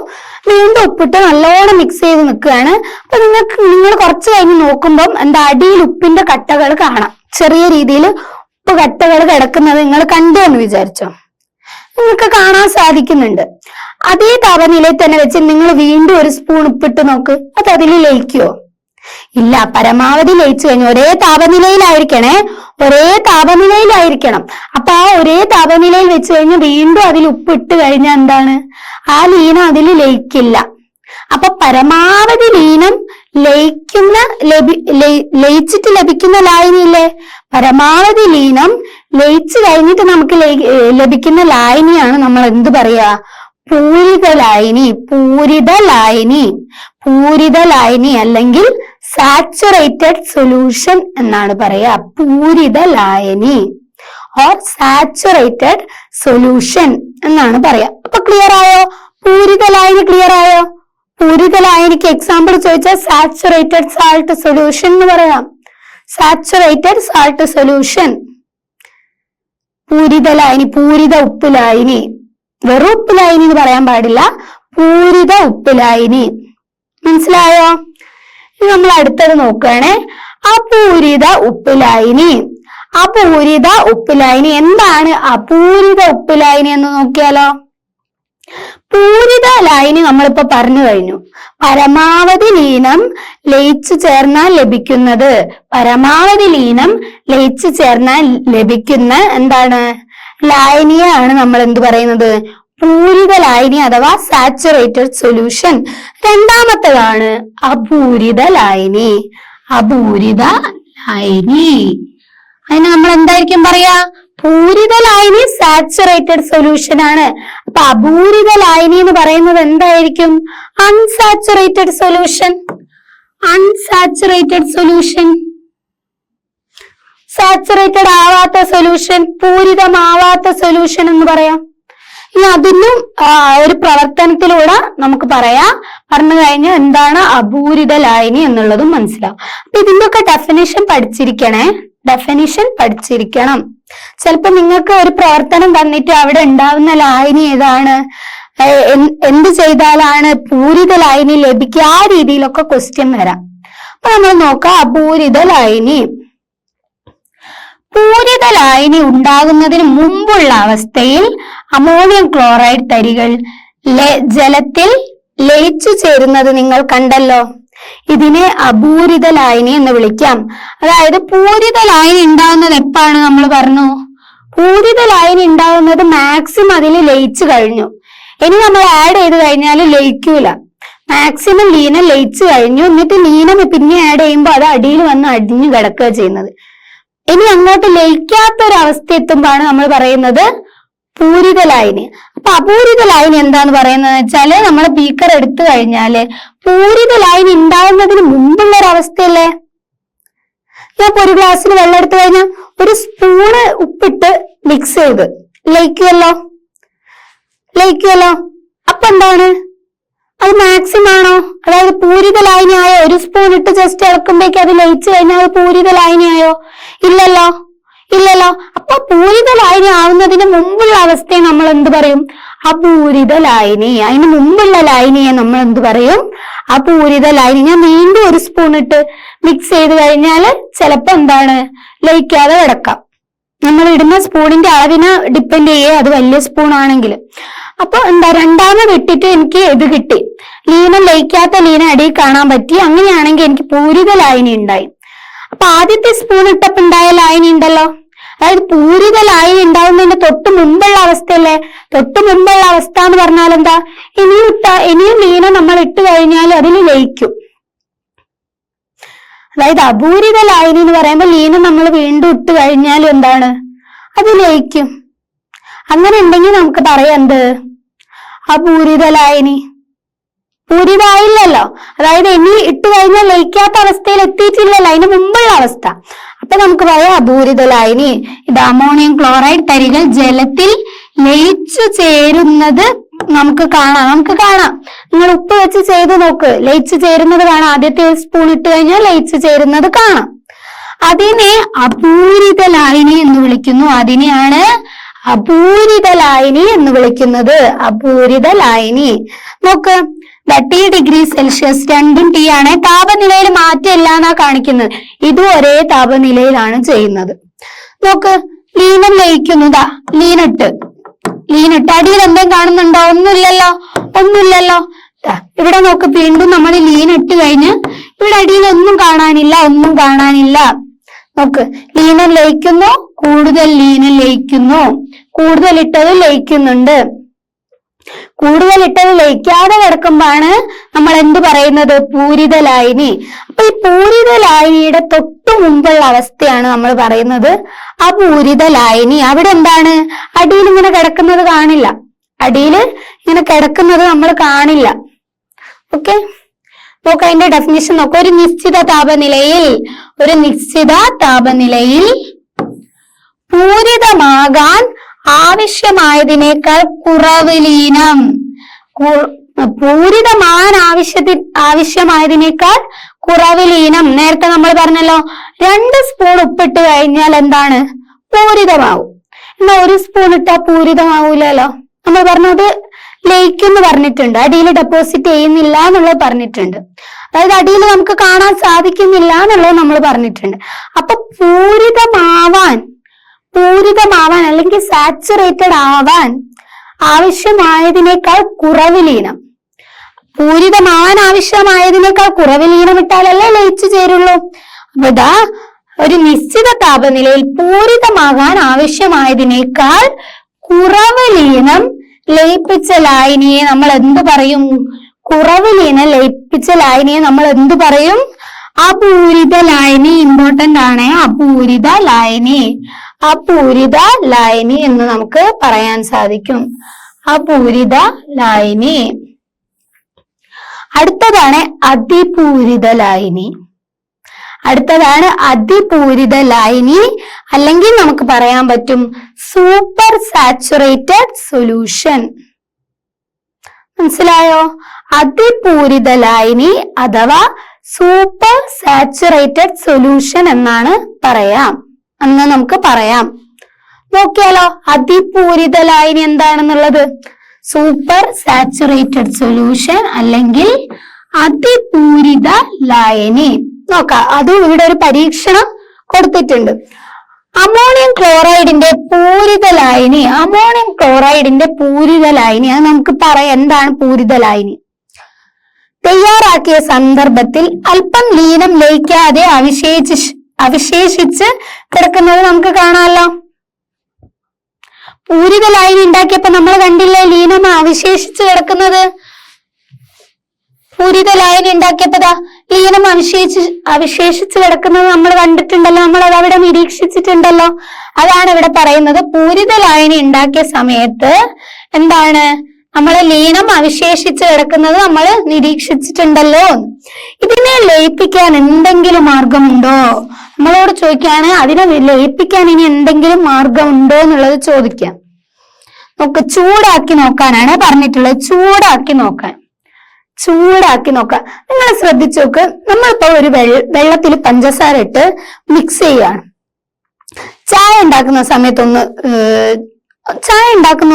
വീണ്ടും ഉപ്പിട്ട് നല്ലോണം മിക്സ് ചെയ്ത് നിൽക്കുകയാണ്. അപ്പൊ നിങ്ങൾ കുറച്ച് കഴിഞ്ഞ് നോക്കുമ്പോൾ അടിയിൽ ഉപ്പിന്റെ കട്ടകൾ കാണാം, ചെറിയ രീതിയിൽ ഉപ്പ് കട്ടകൾ കിടക്കുന്നത് നിങ്ങൾ കണ്ടു എന്ന് വിചാരിച്ചോ, നിങ്ങൾക്ക് കാണാൻ സാധിക്കുന്നുണ്ട്. അതേ താപനിലയിൽ തന്നെ വെച്ച് നിങ്ങൾ വീണ്ടും ഒരു സ്പൂൺ ഉപ്പിട്ട് നോക്ക്, അത് അതിൽ ലയിക്കുവോ, ഇല്ല. പരമാവധി ലയിച്ചു കഴിഞ്ഞു, ഒരേ താപനിലയിലായിരിക്കണം. അപ്പൊ ആ ഒരേ താപനിലയിൽ വെച്ച് കഴിഞ്ഞ് വീണ്ടും അതിൽ ഉപ്പിട്ട് കഴിഞ്ഞാൽ എന്താണ്, ആ ലീനം അതിൽ ലയിക്കില്ല. അപ്പൊ പരമാവധി ലീനം ലയിച്ചിട്ട് ലഭിക്കുന്ന ലായനിയില്ലേ, പരമാവധി ലീനം ലയിച്ചു കഴിഞ്ഞിട്ട് നമുക്ക് ലഭിക്കുന്ന ലായനിയാണ് നമ്മൾ എന്ത് പറയാ, പൂരിത ലായനി അല്ലെങ്കിൽ സാച്ചുറേറ്റഡ് സൊല്യൂഷൻ എന്നാണ് പറയാ, പൂരിത ലായനി ഓർ സാച്ചുറേറ്റഡ് സൊല്യൂഷൻ എന്നാണ് പറയാ. അപ്പൊ ക്ലിയർ ആയോ, പൂരിത ലായനി ക്ലിയർ ആയോ? പൂരിത ലായനിക്ക് എക്സാമ്പിൾ ചോദിച്ചാൽ സാച്ചുറേറ്റഡ് സാൾട്ട് സൊല്യൂഷൻ എന്ന് പറയാം. Saturated salt solution. പൂരിത ലായനി, പൂരിത ഉപ്പ് ലായനി, വെറും ഉപ്പ് ലായനി എന്ന് പറയാൻ പാടില്ല, പൂരിത ഉപ്പ് ലായനി. മനസ്സിലായോ? ഇനി നമ്മൾ അടുത്തത് നോക്കുകയാണെ, അപൂരിത ഉപ്പ് ലായനി. എന്താണ് അപൂരിത ഉപ്പ് ലായനി എന്ന് നോക്കിയാലോ. പൂരിത ലായനി നമ്മളിപ്പോ പറഞ്ഞു കഴിഞ്ഞു, പരമാവധി ലീനം ലയിച്ചു ചേർന്നാൽ ലഭിക്കുന്ന എന്താണ്, ലായനിയാണ് നമ്മൾ എന്ത് പറയുന്നത്, പൂരിത ലായനി അഥവാ സാച്ചുറേറ്റഡ് സൊല്യൂഷൻ. രണ്ടാമത്തേതാണ് അപൂരിത ലായനി. അതിന് നമ്മൾ എന്തായിരിക്കും പറയാ, പൂരിത ലായനി സാച്ചുറേറ്റഡ് സൊല്യൂഷൻ ആണ്. അപ്പൊ അപൂരിത ലായനി എന്ന് പറയുന്നത് എന്തായിരിക്കും, അൺസാച്ചുറേറ്റഡ് സൊല്യൂഷൻ. സാച്ചുറേറ്റഡ് ആവാത്ത സൊല്യൂഷൻ, പൂരിതമാവാത്ത സൊല്യൂഷൻ എന്ന് പറയാം. ഇനി അതിനും ഒരു പ്രവർത്തനത്തിലൂടെ നമുക്ക് പറഞ്ഞു കഴിഞ്ഞാൽ എന്താണ് അപൂരിത ലായനി എന്നുള്ളതും മനസ്സിലാവും. അപ്പൊ ഇതിന്റെയൊക്കെ ഡെഫിനിഷൻ പഠിച്ചിരിക്കണം. ചിലപ്പോ നിങ്ങൾക്ക് ഒരു പ്രവർത്തനം തന്നിട്ട് അവിടെ ഉണ്ടാവുന്ന ലായനി ഏതാണ്, എന്ത് ചെയ്താലാണ് പൂരിത ലായനി ലഭിക്കുക, ആ രീതിയിലൊക്കെ ക്വസ്റ്റ്യൻ വരാം. അപ്പൊ നമ്മൾ നോക്കാം അപൂരിത ലായനി. പൂരിത ലായനി ഉണ്ടാകുന്നതിന് മുമ്പുള്ള അവസ്ഥയിൽ അമോണിയം ക്ലോറൈഡ് തരികൾ ജലത്തിൽ ലയിച്ചു ചേരുന്നത് നിങ്ങൾ കണ്ടല്ലോ. ഇതിനെ അപൂരിത ലായനി എന്ന് വിളിക്കാം. അതായത് പൂരിത ലായനി ഉണ്ടാവുന്നത് എപ്പാണ് നമ്മൾ പറഞ്ഞു? പൂരിത ലായനി ഉണ്ടാവുന്നത് മാക്സിമം അതിൽ ലയിച്ചു കഴിഞ്ഞു. ഇനി നമ്മൾ ആഡ് ചെയ്ത് കഴിഞ്ഞാൽ ലയിക്കൂല. മാക്സിമം ലീനം ലയിച്ചു കഴിഞ്ഞു, എന്നിട്ട് ലീനം പിന്നെ ആഡ് ചെയ്യുമ്പോൾ അത് അടിയിൽ വന്ന് അടിഞ്ഞു കിടക്കുക ചെയ്യുന്നത്. ഇനി അങ്ങോട്ട് ലയിക്കാത്തൊരവസ്ഥ എത്തുമ്പോഴാണ് നമ്മൾ പറയുന്നത് പൂരിത ലായനി. അപ്പൊ അപൂരിത ലായനി എന്താന്ന് പറയുന്നത് വെച്ചാല് നമ്മൾ ബീക്കർ എടുത്തു കഴിഞ്ഞാല് പൂരിത ലായനി ഉണ്ടാവുന്നതിന് മുമ്പുള്ള ഒരവസ്ഥയല്ലേ. ഞാൻ ഇപ്പൊ ഒരു ഗ്ലാസ്സിൽ വെള്ളം എടുത്തു കഴിഞ്ഞാൽ ഒരു സ്പൂണ് ഉപ്പിട്ട് മിക്സ് ചെയ്ത് ലയിക്കുമല്ലോ. അപ്പൊ എന്താണ് അത്? മാക്സിമം ആണോ? അതായത് പൂരിത ലായനി ആയോ? ഒരു സ്പൂൺ ഇട്ട് ജസ്റ്റ് ഇളക്കുമ്പോഴേക്ക് അത് ലയിച്ചു കഴിഞ്ഞാൽ അത് പൂരിത ലായനി ആയോ? ഇല്ലല്ലോ. അപ്പൊ പൂരിത ലായനി ആവുന്നതിന് മുമ്പുള്ള അവസ്ഥയെ നമ്മൾ എന്ത് പറയും? അപൂരിത ലായനി. അതിന് മുമ്പുള്ള ലായനിയെ നമ്മൾ എന്ത് പറയും? അപൂരിത ലായനി. ഞാൻ വീണ്ടും ഒരു സ്പൂൺ ഇട്ട് മിക്സ് ചെയ്ത് കഴിഞ്ഞാല് ചിലപ്പോ എന്താണ് ലയിക്കാതെ കിടക്കാം. നമ്മൾ ഇടുന്ന സ്പൂണിന്റെ അളവിനെ ഡിപ്പെൻഡ് ചെയ്യേ, അത് വലിയ സ്പൂൺ ആണെങ്കിൽ. അപ്പൊ എന്താ, രണ്ടാമത് ഇട്ടിട്ട് എനിക്ക് ഇത് കിട്ടി, ലീനം ലയിക്കാത്ത ലീനം അടിയിൽ കാണാൻ പറ്റി. അങ്ങനെയാണെങ്കിൽ എനിക്ക് പൂരിത ലായനി ഉണ്ടായി. അപ്പൊ ആദ്യത്തെ സ്പൂൺ ഇട്ടപ്പോ ഉണ്ടായ ലായനി ഉണ്ടല്ലോ, അതായത് പൂരിത ലായനി ഉണ്ടാവുന്നതിന്റെ തൊട്ട് മുമ്പുള്ള അവസ്ഥയല്ലേ. തൊട്ട് മുമ്പുള്ള അവസ്ഥ എന്ന് പറഞ്ഞാൽ എന്താ? ഇനിയും ലീനം നമ്മൾ ഇട്ട് കഴിഞ്ഞാൽ അതിൽ ലയിക്കും. അതായത് അപൂരിത ലായനി എന്ന് പറയുമ്പോൾ ലീനം നമ്മൾ വീണ്ടും ഇട്ട് കഴിഞ്ഞാലും എന്താണ്, അത് ലയിക്കും. അങ്ങനെ ഉണ്ടെങ്കിൽ നമുക്ക് പറയാം എന്ത്? അപൂരിത ലായനി. പൂരിതായില്ലല്ലോ, അതായത് ഇനി ഇട്ട് കഴിഞ്ഞാൽ ലയിക്കാത്ത അവസ്ഥയിൽ എത്തിയിട്ടില്ലല്ലോ, അതിന് മുമ്പുള്ള അവസ്ഥ. അപ്പൊ നമുക്ക് പറയാം അപൂരിത ലായനി. ഇത് അമോണിയം ക്ലോറൈഡ് തരികൾ ജലത്തിൽ ലയിച്ചു ചേരുന്നത് നമുക്ക് കാണാം. നിങ്ങൾ ഉപ്പ് വെച്ച് ചെയ്ത് നോക്ക്, ലയിച്ചു ചേരുന്നത് കാണാം. ആദ്യത്തെ സ്പൂൺ ഇട്ട് കഴിഞ്ഞാൽ ലയിച്ചു ചേരുന്നത് കാണാം. അതിനെ അപൂരിത ലായനി എന്ന് വിളിക്കുന്നു. അതിനെയാണ് അപൂരിത ലായനി എന്ന് വിളിക്കുന്നത്. അപൂരിത ലായനി. നോക്ക്, T°C രണ്ടും T ആണ്. താപനിലയിൽ മാറ്റം ഇല്ല എന്നാ കാണിക്കുന്നത്. ഇതും ഒരേ താപനിലയിലാണ് ചെയ്യുന്നത്. നോക്ക്, ലീനം ലയിക്കുന്നതാ. ലീനിട്ട് അടിയിൽ എന്തെങ്കിലും കാണുന്നുണ്ടോ? ഒന്നുമില്ലല്ലോ. ഇവിടെ നോക്ക്, വീണ്ടും നമ്മൾ ലീനിട്ട് കഴിഞ്ഞ് ഇവിടെ അടിയിൽ ഒന്നും കാണാനില്ല. നോക്ക്, ലീനം ലയിക്കുന്നു, കൂടുതൽ ലീനം ലയിക്കുന്നു, കൂടുതൽ ഇട്ടത് ലയിക്കുന്നുണ്ട്. കൂടുതൽ ഇട്ടത് ലയിക്കാതെ കിടക്കുമ്പോഴാണ് നമ്മൾ എന്ത് പറയുന്നത്? പൂരിത ലായനി. അപ്പൊ ഈ പൂരിത ലായനിയുടെ തൊട്ടു മുമ്പുള്ള അവസ്ഥയാണ് നമ്മൾ പറയുന്നത് അപൂരിത ലായനി. അവിടെ എന്താണ്? അടിയിൽ ഇങ്ങനെ കിടക്കുന്നത് കാണില്ല. നമ്മൾ കാണില്ല. ഓക്കെ, നോക്ക, അതിന്റെ ഡെഫിനിഷൻ നോക്ക. ഒരു നിശ്ചിത താപനിലയിൽ പൂരിതമാകാൻ ആവശ്യമായതിനേക്കാൾ കുറവ് ലീനം. ആവശ്യമായതിനേക്കാൾ കുറവ് ലീനം. നേരത്തെ നമ്മൾ പറഞ്ഞല്ലോ, 2 സ്പൂൺ ഉപ്പിട്ട് കഴിഞ്ഞാൽ എന്താണ്? പൂരിതമാവും. എന്നാ 1 സ്പൂൺ ഇട്ടാൽ പൂരിതമാവൂലല്ലോ. നമ്മൾ പറഞ്ഞത് ലയിക്കുന്ന് പറഞ്ഞിട്ടുണ്ട്, അടിയിൽ ഡെപ്പോസിറ്റ് ചെയ്യുന്നില്ല എന്നുള്ളത് പറഞ്ഞിട്ടുണ്ട്. അതായത് അടിയിൽ നമുക്ക് കാണാൻ സാധിക്കുന്നില്ല എന്നുള്ളത് നമ്മൾ പറഞ്ഞിട്ടുണ്ട്. അപ്പൊ പൂരിതമാവാൻ അല്ലെങ്കിൽ സാച്ചുറേറ്റഡ് ആവാൻ ആവശ്യമായതിനേക്കാൾ കുറവ് ലീനം. പൂരിതമാവാൻ ആവശ്യമായതിനേക്കാൾ കുറവ് ലീനം ഇട്ടാലല്ലേ ലയിച്ചു ചേരുള്ളൂ. അപ്പൊ ഇതാ, ഒരു നിശ്ചിത താപനിലയിൽ പൂരിതമാകാൻ ആവശ്യമായതിനേക്കാൾ കുറവ് ലീനം ലയിപ്പിച്ച ലായനിയെ നമ്മൾ എന്ത് പറയും? കുറവ് ലീനം ലയിപ്പിച്ച ലായനിയെ നമ്മൾ എന്ത് പറയും? അപൂരിത ലായനി. ഇമ്പോർട്ടന്റ് ആണ്, അപൂരിത ലായനി എന്ന് നമുക്ക് പറയാൻ സാധിക്കും. അപൂരിത ലായനി. അടുത്തതാണ് അതിപൂരിത ലായനി. അല്ലെങ്കിൽ നമുക്ക് പറയാൻ പറ്റും സൂപ്പർ സാച്ചുറേറ്റഡ് സൊല്യൂഷൻ. മനസ്സിലായോ? അതിപൂരിത ലായനി അഥവാ സൂപ്പർ സാച്ചുറേറ്റഡ് സൊല്യൂഷൻ എന്നാണ് നമുക്ക് പറയാം. നോക്കിയാലോ, അതിപൂരിത ലായനി എന്താണെന്നുള്ളത്? സൂപ്പർ സാച്ചുറേറ്റഡ് സൊല്യൂഷൻ അല്ലെങ്കിൽ അതിപൂരിത ലായനി. നോക്കാം, അതും ഇവിടെ ഒരു പരീക്ഷണം കൊടുത്തിട്ടുണ്ട്. അമോണിയം ക്ലോറൈഡിന്റെ പൂരിത ലായനി, അമോണിയം ക്ലോറൈഡിന്റെ പൂരിത ലായനി, അത് നമുക്ക് പറയാം എന്താണ് പൂരിത ലായനി. തയ്യാറാക്കിയ സന്ദർഭത്തിൽ അല്പം ലീനം ലയിക്കാതെ അവശേഷിച്ച് കിടക്കുന്നത് നമുക്ക് കാണാമല്ലോ. പൂരിത ലായനി ഉണ്ടാക്കിയപ്പോ നമ്മൾ കണ്ടില്ലേ ലീനം അവശേഷിച്ച് കിടക്കുന്നത്. പൂരിത ലായനി ഉണ്ടാക്കിയപ്പോതാ ലീനം അവശേഷിച്ച് കിടക്കുന്നത് നമ്മൾ കണ്ടിട്ടുണ്ടല്ലോ, നമ്മൾ അത് അവിടെ നിരീക്ഷിച്ചിട്ടുണ്ടല്ലോ. അതാണ് ഇവിടെ പറയുന്നത്. പൂരിത ലായനി ഉണ്ടാക്കിയ സമയത്ത് എന്താണ് നമ്മളെ ലീനം അവശേഷിച്ച് കിടക്കുന്നത് നമ്മൾ നിരീക്ഷിച്ചിട്ടുണ്ടല്ലോ. ഇതിനെ ലയിപ്പിക്കാൻ എന്തെങ്കിലും മാർഗമുണ്ടോ? നമ്മളോട് ചോദിക്കാണ് അതിനെ ലയിപ്പിക്കാൻ ഇനി എന്തെങ്കിലും മാർഗമുണ്ടോ എന്നുള്ളത് ചോദിക്കാം. നമുക്ക് ചൂടാക്കി നോക്കാനാണ് പറഞ്ഞിട്ടുള്ളത്. ചൂടാക്കി നോക്കാൻ. നിങ്ങൾ ശ്രദ്ധിച്ചു നോക്ക്. നമ്മളിപ്പോ ഒരു വെള്ളത്തിൽ പഞ്ചസാര ഇട്ട് മിക്സ് ചെയ്യാണ്. ചായ ഉണ്ടാക്കുന്ന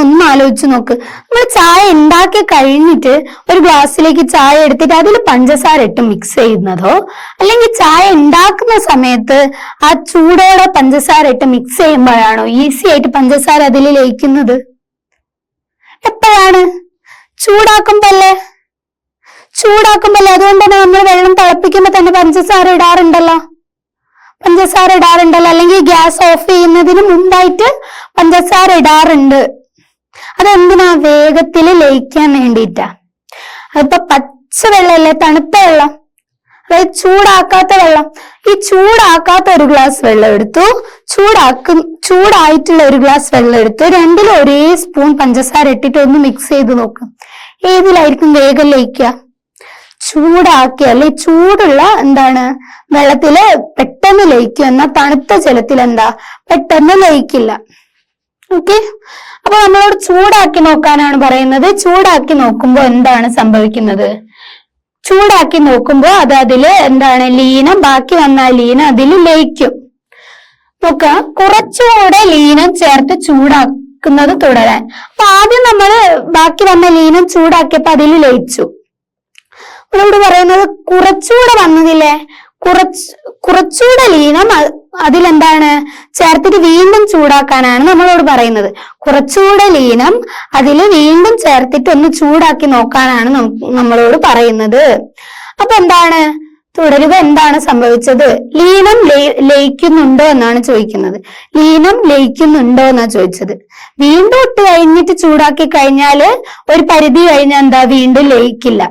ഒന്ന് ആലോചിച്ച് നോക്ക്. നമ്മൾ ചായ ഉണ്ടാക്കി കഴിഞ്ഞിട്ട് ഒരു ഗ്ലാസ്സിലേക്ക് ചായ എടുത്തിട്ട് അതിൽ പഞ്ചസാര ഇട്ട് മിക്സ് ചെയ്യുന്നതോ, അല്ലെങ്കിൽ ചായ ഉണ്ടാക്കുന്ന സമയത്ത് ആ ചൂടോടെ പഞ്ചസാര ഇട്ട് മിക്സ് ചെയ്യുമ്പോഴാണോ ഈസി ആയിട്ട് പഞ്ചസാര അതിൽ ലയിക്കുന്നത്? എപ്പോഴാണ്? ചൂടാക്കുമ്പോ അല്ലേ. അതുകൊണ്ട് തന്നെ നമ്മൾ വെള്ളം തിളപ്പിക്കുമ്പോ തന്നെ പഞ്ചസാര ഇടാറുണ്ടല്ലോ, അല്ലെങ്കിൽ ഗ്യാസ് ഓഫ് ചെയ്യുന്നതിന് മുമ്പായിട്ട് പഞ്ചസാര ഇടാറുണ്ട്. അതെന്തിനാ? വേഗത്തിൽ ലയിക്കാൻ വേണ്ടിയിട്ടാ. അതിപ്പോ പച്ച വെള്ളമല്ലേ, തണുത്ത വെള്ളം, അതായത് ചൂടാക്കാത്ത വെള്ളം. ഈ ചൂടാക്കാത്ത ഒരു ഗ്ലാസ് വെള്ളം എടുത്തു, ചൂടായിട്ടുള്ള ഒരു ഗ്ലാസ് വെള്ളം എടുത്തു, രണ്ടിലും ഒരേ സ്പൂൺ പഞ്ചസാര ഇട്ടിട്ട് ഒന്ന് മിക്സ് ചെയ്ത് നോക്കും. ഏതിലായിരിക്കും വേഗം ലയിക്കുക? ചൂടാക്കിയ അല്ലെ ചൂടുള്ള വെള്ളത്തില് പെട്ടെന്ന് ലയിക്കും. എന്നാൽ തണുത്ത ജലത്തിൽ പെട്ടെന്ന് ലയിക്കില്ല. ഓക്കെ, അപ്പൊ നമ്മളോട് ചൂടാക്കി നോക്കാനാണ് പറയുന്നത്. ചൂടാക്കി നോക്കുമ്പോ എന്താണ് സംഭവിക്കുന്നത്? ചൂടാക്കി നോക്കുമ്പോ അത് അതില് ലീനം, ബാക്കി വന്ന ലീനം അതിൽ ലയിക്കും. നോക്ക, കുറച്ചുകൂടെ ലീനം ചേർത്ത് ചൂടാക്കുന്നത് തുടരാൻ. അപ്പൊ ആദ്യം നമ്മള് ബാക്കി വന്ന ലീനം ചൂടാക്കിയപ്പോ അതിൽ ലയിച്ചു. നമ്മളോട് പറയുന്നത് കുറച്ചുകൂടെ വന്നതില്ലേ, കുറച്ചുകൂടെ ലീനം ചേർത്തിട്ട് വീണ്ടും ചൂടാക്കാനാണ് നമ്മളോട് പറയുന്നത്. കുറച്ചുകൂടെ ലീനം അതിൽ വീണ്ടും ചേർത്തിട്ട് ഒന്ന് ചൂടാക്കി നോക്കാനാണ് നമ്മളോട് പറയുന്നത്. അപ്പൊ തുടരുക എന്താണ് സംഭവിച്ചത്? ലീനം ലയിക്കുന്നുണ്ടോ എന്നാണ് ചോദിക്കുന്നത്. ലീനം ലയിക്കുന്നുണ്ടോ എന്നാ ചോദിച്ചത്. വീണ്ടും ഇട്ട് കഴിഞ്ഞിട്ട് ചൂടാക്കി കഴിഞ്ഞാല് ഒരു പരിധി കഴിഞ്ഞാൽ വീണ്ടും ലയിക്കില്ല.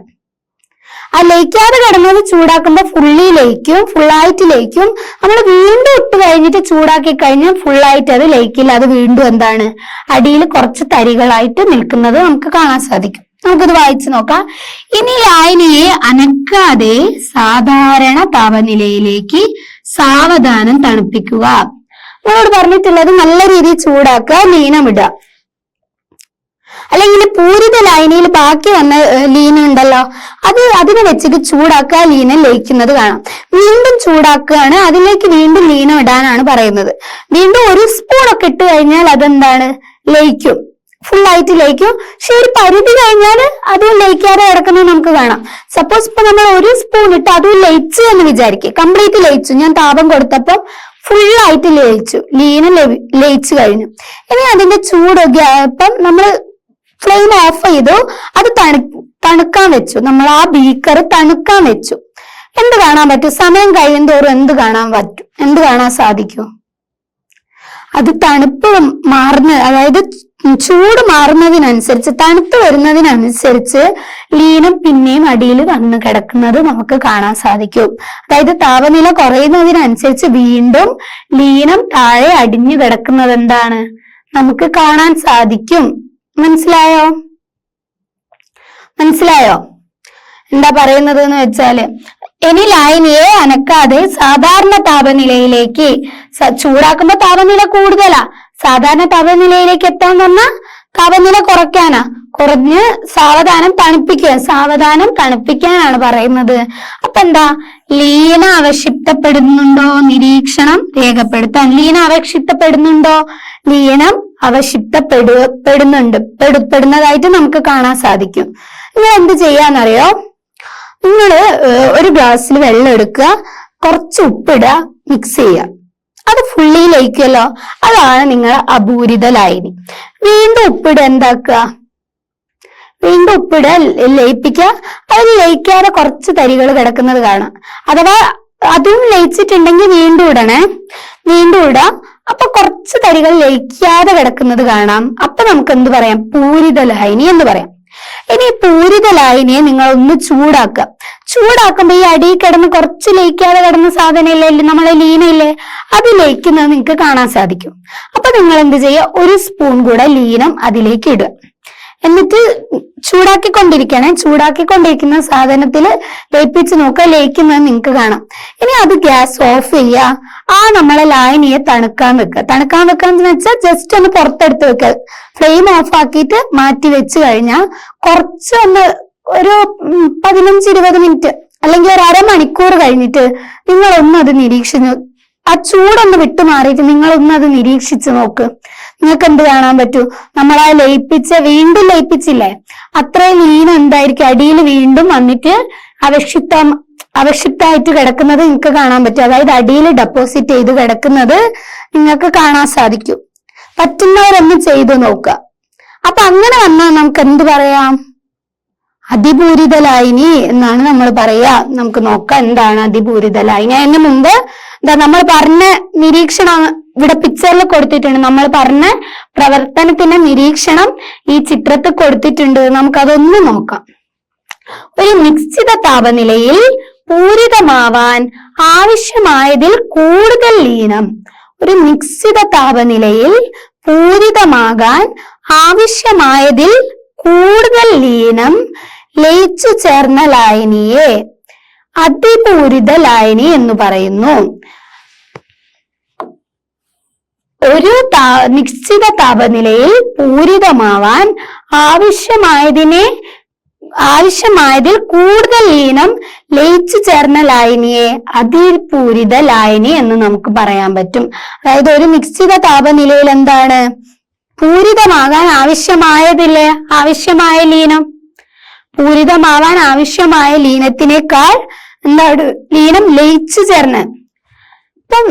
ആ ലയിക്കാതെ കിടന്നത് ചൂടാക്കുമ്പോ ഫുള്ളായിട്ട് ലയിക്കും. നമ്മൾ വീണ്ടും ഇട്ട് കഴിഞ്ഞിട്ട് ചൂടാക്കി കഴിഞ്ഞാൽ ഫുള്ളായിട്ട് അത് ലയിക്കില്ല. അത് വീണ്ടും അടിയിൽ കുറച്ച് തരികളായിട്ട് നിൽക്കുന്നത് നമുക്ക് കാണാൻ സാധിക്കും. നമുക്കത് വായിച്ചു നോക്കാം. ഇനി ലായനിയെ അനക്കാതെ സാധാരണ താപനിലയിലേക്ക് സാവധാനം തണുപ്പിക്കുക. നമ്മളോട് പറഞ്ഞിട്ടുള്ളത് നല്ല രീതിയിൽ ചൂടാക്കുക, ലീനമിടുക. അല്ലെങ്കിൽ പൂരിത ലായനിയിൽ ബാക്കി വന്ന ലീനം ഉണ്ടല്ലോ, അതിനെ വെച്ചിട്ട് ചൂടാക്കുക, ലീനം ലയിക്കുന്നത് കാണാം. വീണ്ടും ചൂടാക്കുകയാണ്, അതിലേക്ക് വീണ്ടും ലീനം ഇടാനാണ് പറയുന്നത്. വീണ്ടും ഒരു സ്പൂണൊക്കെ ഇട്ട് കഴിഞ്ഞാൽ ലയിക്കും, ഫുള്ളായിട്ട് ലയിക്കും. പക്ഷെ ഒരു പരിധി കഴിഞ്ഞാൽ അത് ലയിക്കാതെ കിടക്കുന്നത് നമുക്ക് കാണാം. സപ്പോസ് ഇപ്പൊ നമ്മൾ ഒരു സ്പൂൺ ഇട്ട് അതും ലയിച്ചു എന്ന് വിചാരിക്കുക, കംപ്ലീറ്റ് ലയിച്ചു. ഞാൻ താപം കൊടുത്തപ്പോ ഫുള്ളായിട്ട് ലയിച്ചു, ലീനം ലയിച്ചു കഴിഞ്ഞു. ഇനി അതിന്റെ ചൂടൊക്കെ ആയപ്പം നമ്മൾ ഫ്ലെയിം ഓഫ് ചെയ്തു, അത് തണുക്കാൻ വെച്ചു. നമ്മൾ ആ ബീക്കർ തണുക്കാൻ വെച്ചു. എന്ത് കാണാൻ പറ്റും? സമയം കഴിയുന്തോറും എന്ത് കാണാൻ സാധിക്കും? അത് തണുപ്പ് അതായത് ചൂട് മാറുന്നതിനനുസരിച്ച്, തണുത്ത് വരുന്നതിനനുസരിച്ച് ലീനം പിന്നെയും അടിയിൽ വന്ന് കിടക്കുന്നത് നമുക്ക് കാണാൻ സാധിക്കും. അതായത് താപനില കുറയുന്നതിനനുസരിച്ച് വീണ്ടും ലീനം താഴെ അടിഞ്ഞു കിടക്കുന്നത് നമുക്ക് കാണാൻ സാധിക്കും. മനസ്സിലായോ? എന്താ പറയുന്നത് എന്ന് വെച്ചാല്, ഇനി ലായനിയെ അനക്കാതെ സാധാരണ താപനിലയിലേക്ക്, ചൂടാക്കുമ്പോ താപനില കൂടുതലാ, സാധാരണ താപനിലയിലേക്ക് എത്താൻ വന്ന താപനില കുറഞ്ഞ് സാവധാനം തണുപ്പിക്കാനാണ് പറയുന്നത്. അപ്പൊ ലീന അവക്ഷിപ്തപ്പെടുന്നുണ്ടോ? നിരീക്ഷണം രേഖപ്പെടുത്താൻ. ലീന അവക്ഷിപ്തപ്പെടുന്നുണ്ടോ? ലീനം അവക്ഷിപ്തപ്പെടുന്നതായിട്ട് നമുക്ക് കാണാൻ സാധിക്കും. നിങ്ങൾ എന്ത് ചെയ്യാന്നറിയോ? നിങ്ങള് ഒരു ഗ്ലാസ്സിൽ വെള്ളം എടുക്കുക, കുറച്ച് ഉപ്പിടുക, മിക്സ് ചെയ്യുക. അത് ഫുള്ളി ലയിക്കുമല്ലോ, അതാണ് നിങ്ങൾ അപൂരിത ലായനി. വീണ്ടും ഉപ്പിടുക, എന്താക്കുക, വീണ്ടും ഉപ്പിടുക, ലയിപ്പിക്കുക. അതിൽ ലയിക്കാതെ കുറച്ച് തരികൾ കിടക്കുന്നത് കാണാം. അഥവാ അതും ലയിച്ചിട്ടുണ്ടെങ്കിൽ വീണ്ടും ഇടണേ, വീണ്ടും ഇടാം. അപ്പൊ കുറച്ച് തരികൾ ലയിക്കാതെ കിടക്കുന്നത് കാണാം. അപ്പൊ നമുക്ക് എന്ത് പറയാം? പൂരിത ലായനി എന്ന് പറയാം. ഇനി പൂരിത ലായനിയെ നിങ്ങൾ ഒന്ന് ചൂടാക്കുക. ചൂടാക്കുമ്പോ ഈ അടിയിൽ കിടന്ന് കുറച്ച് ലയിക്കാതെ കിടന്ന സാധനം ഇല്ലേ, നമ്മളെ ലീനയില്ലേ, അത് ലയിക്കുന്നത് നിങ്ങൾക്ക് കാണാൻ സാധിക്കും. അപ്പൊ നിങ്ങൾ എന്ത് ചെയ്യുക? 1 സ്പൂൺ കൂടെ ലീനം അതിലേക്ക് ഇടുക. എന്നിട്ട് ചൂടാക്കിക്കൊണ്ടിരിക്കുന്ന സാധനത്തിൽ ലയിപ്പിച്ച് നോക്കുക, ലയിക്കുന്നത് നിങ്ങൾക്ക് കാണാം. ഇനി അത് ഗ്യാസ് ഓഫ് ചെയ്യുക. നമ്മളെ ലായനിയെ തണുക്കാൻ വെക്കാന്ന് വെച്ചാൽ ജസ്റ്റ് ഒന്ന് പുറത്തെടുത്ത് വെക്കുക. ഫ്ലെയിം ഓഫ് ആക്കിയിട്ട് മാറ്റി വെച്ച് കഴിഞ്ഞാൽ കുറച്ചൊന്ന് ഒരു 15-20 മിനിറ്റ് അല്ലെങ്കിൽ ഒരു അരമണിക്കൂർ കഴിഞ്ഞിട്ട് നിങ്ങളൊന്ന് അത് നിരീക്ഷിച്ചു, ആ ചൂടൊന്ന് വിട്ടുമാറിയിട്ട് നിങ്ങളൊന്ന് അത് നിരീക്ഷിച്ച് നോക്ക്. നിങ്ങൾക്ക് എന്ത് കാണാൻ പറ്റൂ? നമ്മൾ ആ വീണ്ടും ലയിപ്പിച്ചില്ലേ, അത്രയും ലീനം എന്തായിരിക്കും അടിയിൽ വീണ്ടും വന്നിട്ട് അവശിഷ്ടമായിട്ട് കിടക്കുന്നത് നിങ്ങൾക്ക് കാണാൻ പറ്റും. അതായത് അടിയിൽ ഡെപ്പോസിറ്റ് ചെയ്ത് കിടക്കുന്നത് നിങ്ങൾക്ക് കാണാൻ സാധിക്കും. പറ്റുന്നവരൊന്ന് ചെയ്തു നോക്കുക. അപ്പൊ അങ്ങനെ വന്നാൽ നമുക്ക് എന്ത് പറയാം? അതിപൂരിത ലായനി എന്നാണ് നമ്മൾ പറയാ. നമുക്ക് നോക്കാം എന്താണ് അതിപൂരിത ലായനി. അതിന് മുമ്പ് നമ്മൾ പറഞ്ഞ നിരീക്ഷണം ഇവിടെ പിക്ചറിൽ കൊടുത്തിട്ടുണ്ട്. നമ്മൾ പറഞ്ഞ പ്രവർത്തനത്തിന്റെ നിരീക്ഷണം ഈ ചിത്രത്തിൽ കൊടുത്തിട്ടുണ്ട്. നമുക്കതൊന്ന് നോക്കാം. ഒരു നിശ്ചിത താപനിലയിൽ പൂരിതമാവാൻ ആവശ്യമായതിൽ കൂടുതൽ ലീനം, ഒരു നിശ്ചിത താപനിലയിൽ പൂരിതമാകാൻ ആവശ്യമായതിൽ കൂടുതൽ ലീനം ലയിച്ചു ചേർന്ന ലായനിയെ അതിപൂരിത ലായനി എന്ന് പറയുന്നു. ഒരു നിശ്ചിത താപനിലയിൽ പൂരിതമാവാൻ ആവശ്യമായതിൽ കൂടുതൽ ലീനം ലയിച്ചു ചേർന്ന ലായനിയെ അതിപൂരിത ലായനി എന്ന് നമുക്ക് പറയാൻ പറ്റും. അതായത് ഒരു നിശ്ചിത താപനിലയിൽ എന്താണ് പൂരിതമാകാൻ ആവശ്യമായതില്ലേ, ആവശ്യമായ ലീനം, പൂരിതമാവാൻ ആവശ്യമായ ലീനത്തിനേക്കാൾ എന്താണ് ലീനം ലയിച്ചു ചേർന്ന്. ഇപ്പം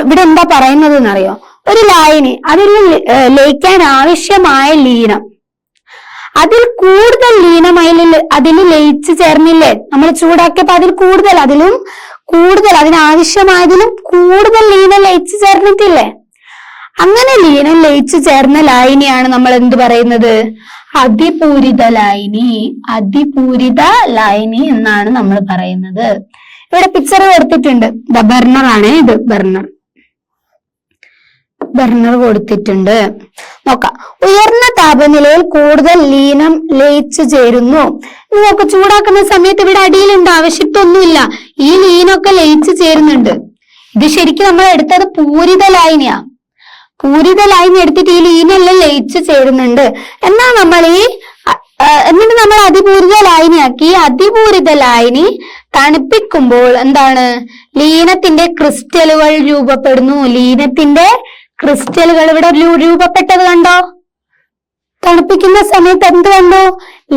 ഇവിടെ എന്താ പറയുന്നത് എന്നറിയോ? ഒരു ലായനി അതിൽ ലയിക്കാൻ ആവശ്യമായ ലീനം, അതിൽ കൂടുതൽ ലീനം അതിൽ ലയിച്ചു ചേർന്നില്ലേ, നമ്മൾ ചൂടാക്കിയപ്പോ അതിലും കൂടുതൽ അതിനാവശ്യമായതിലും കൂടുതൽ ലീനം ലയിച്ചു ചേർന്നിട്ടില്ലേ? അങ്ങനെ ലീനം ലയിച്ചു ചേർന്ന ലായനിയാണ് നമ്മൾ എന്ത് പറയുന്നത്? അതിപൂരിത ലായനി. അതിപൂരിത ലായനി എന്നാണ് നമ്മൾ പറയുന്നത്. ഇവിടെ പിക്ചർ കൊടുത്തിട്ടുണ്ട്. ബർണർ ആണ് ഇത്, ബർണർ കൊടുത്തിട്ടുണ്ട്. നോക്കാം. ഉയർന്ന താപനിലയിൽ കൂടുതൽ ലീനം ലയിച്ചു ചേരുന്നു. നോക്ക്, ചൂടാക്കുന്ന സമയത്ത് ഇവിടെ അടിയിലുണ്ട്, അവശിഷ്ടൊന്നുമില്ല, ഈ ലീനൊക്കെ ലയിച്ചു ചേരുന്നുണ്ട്. ഇത് ശരിക്കും നമ്മൾ എടുത്തത് പൂരിത ലായനിയാ. പൂരിത ലായനി എടുത്തിട്ട് ഈ ലീനെല്ലാം ലയിച്ചു ചേരുന്നുണ്ട്. എന്നാൽ എന്നിട്ട് നമ്മൾ അതിപൂരിത ലായനിയാക്കി. അതിപൂരിത ലായനി തണുപ്പിക്കുമ്പോൾ എന്താണ്? ലീനത്തിന്റെ ക്രിസ്റ്റലുകൾ രൂപപ്പെടുന്നു. ലീനത്തിന്റെ ക്രിസ്റ്റലുകൾ ഇവിടെ രൂപപ്പെട്ടത് കണ്ടോ? തണുപ്പിക്കുന്ന സമയത്ത് എന്ത് കണ്ടു?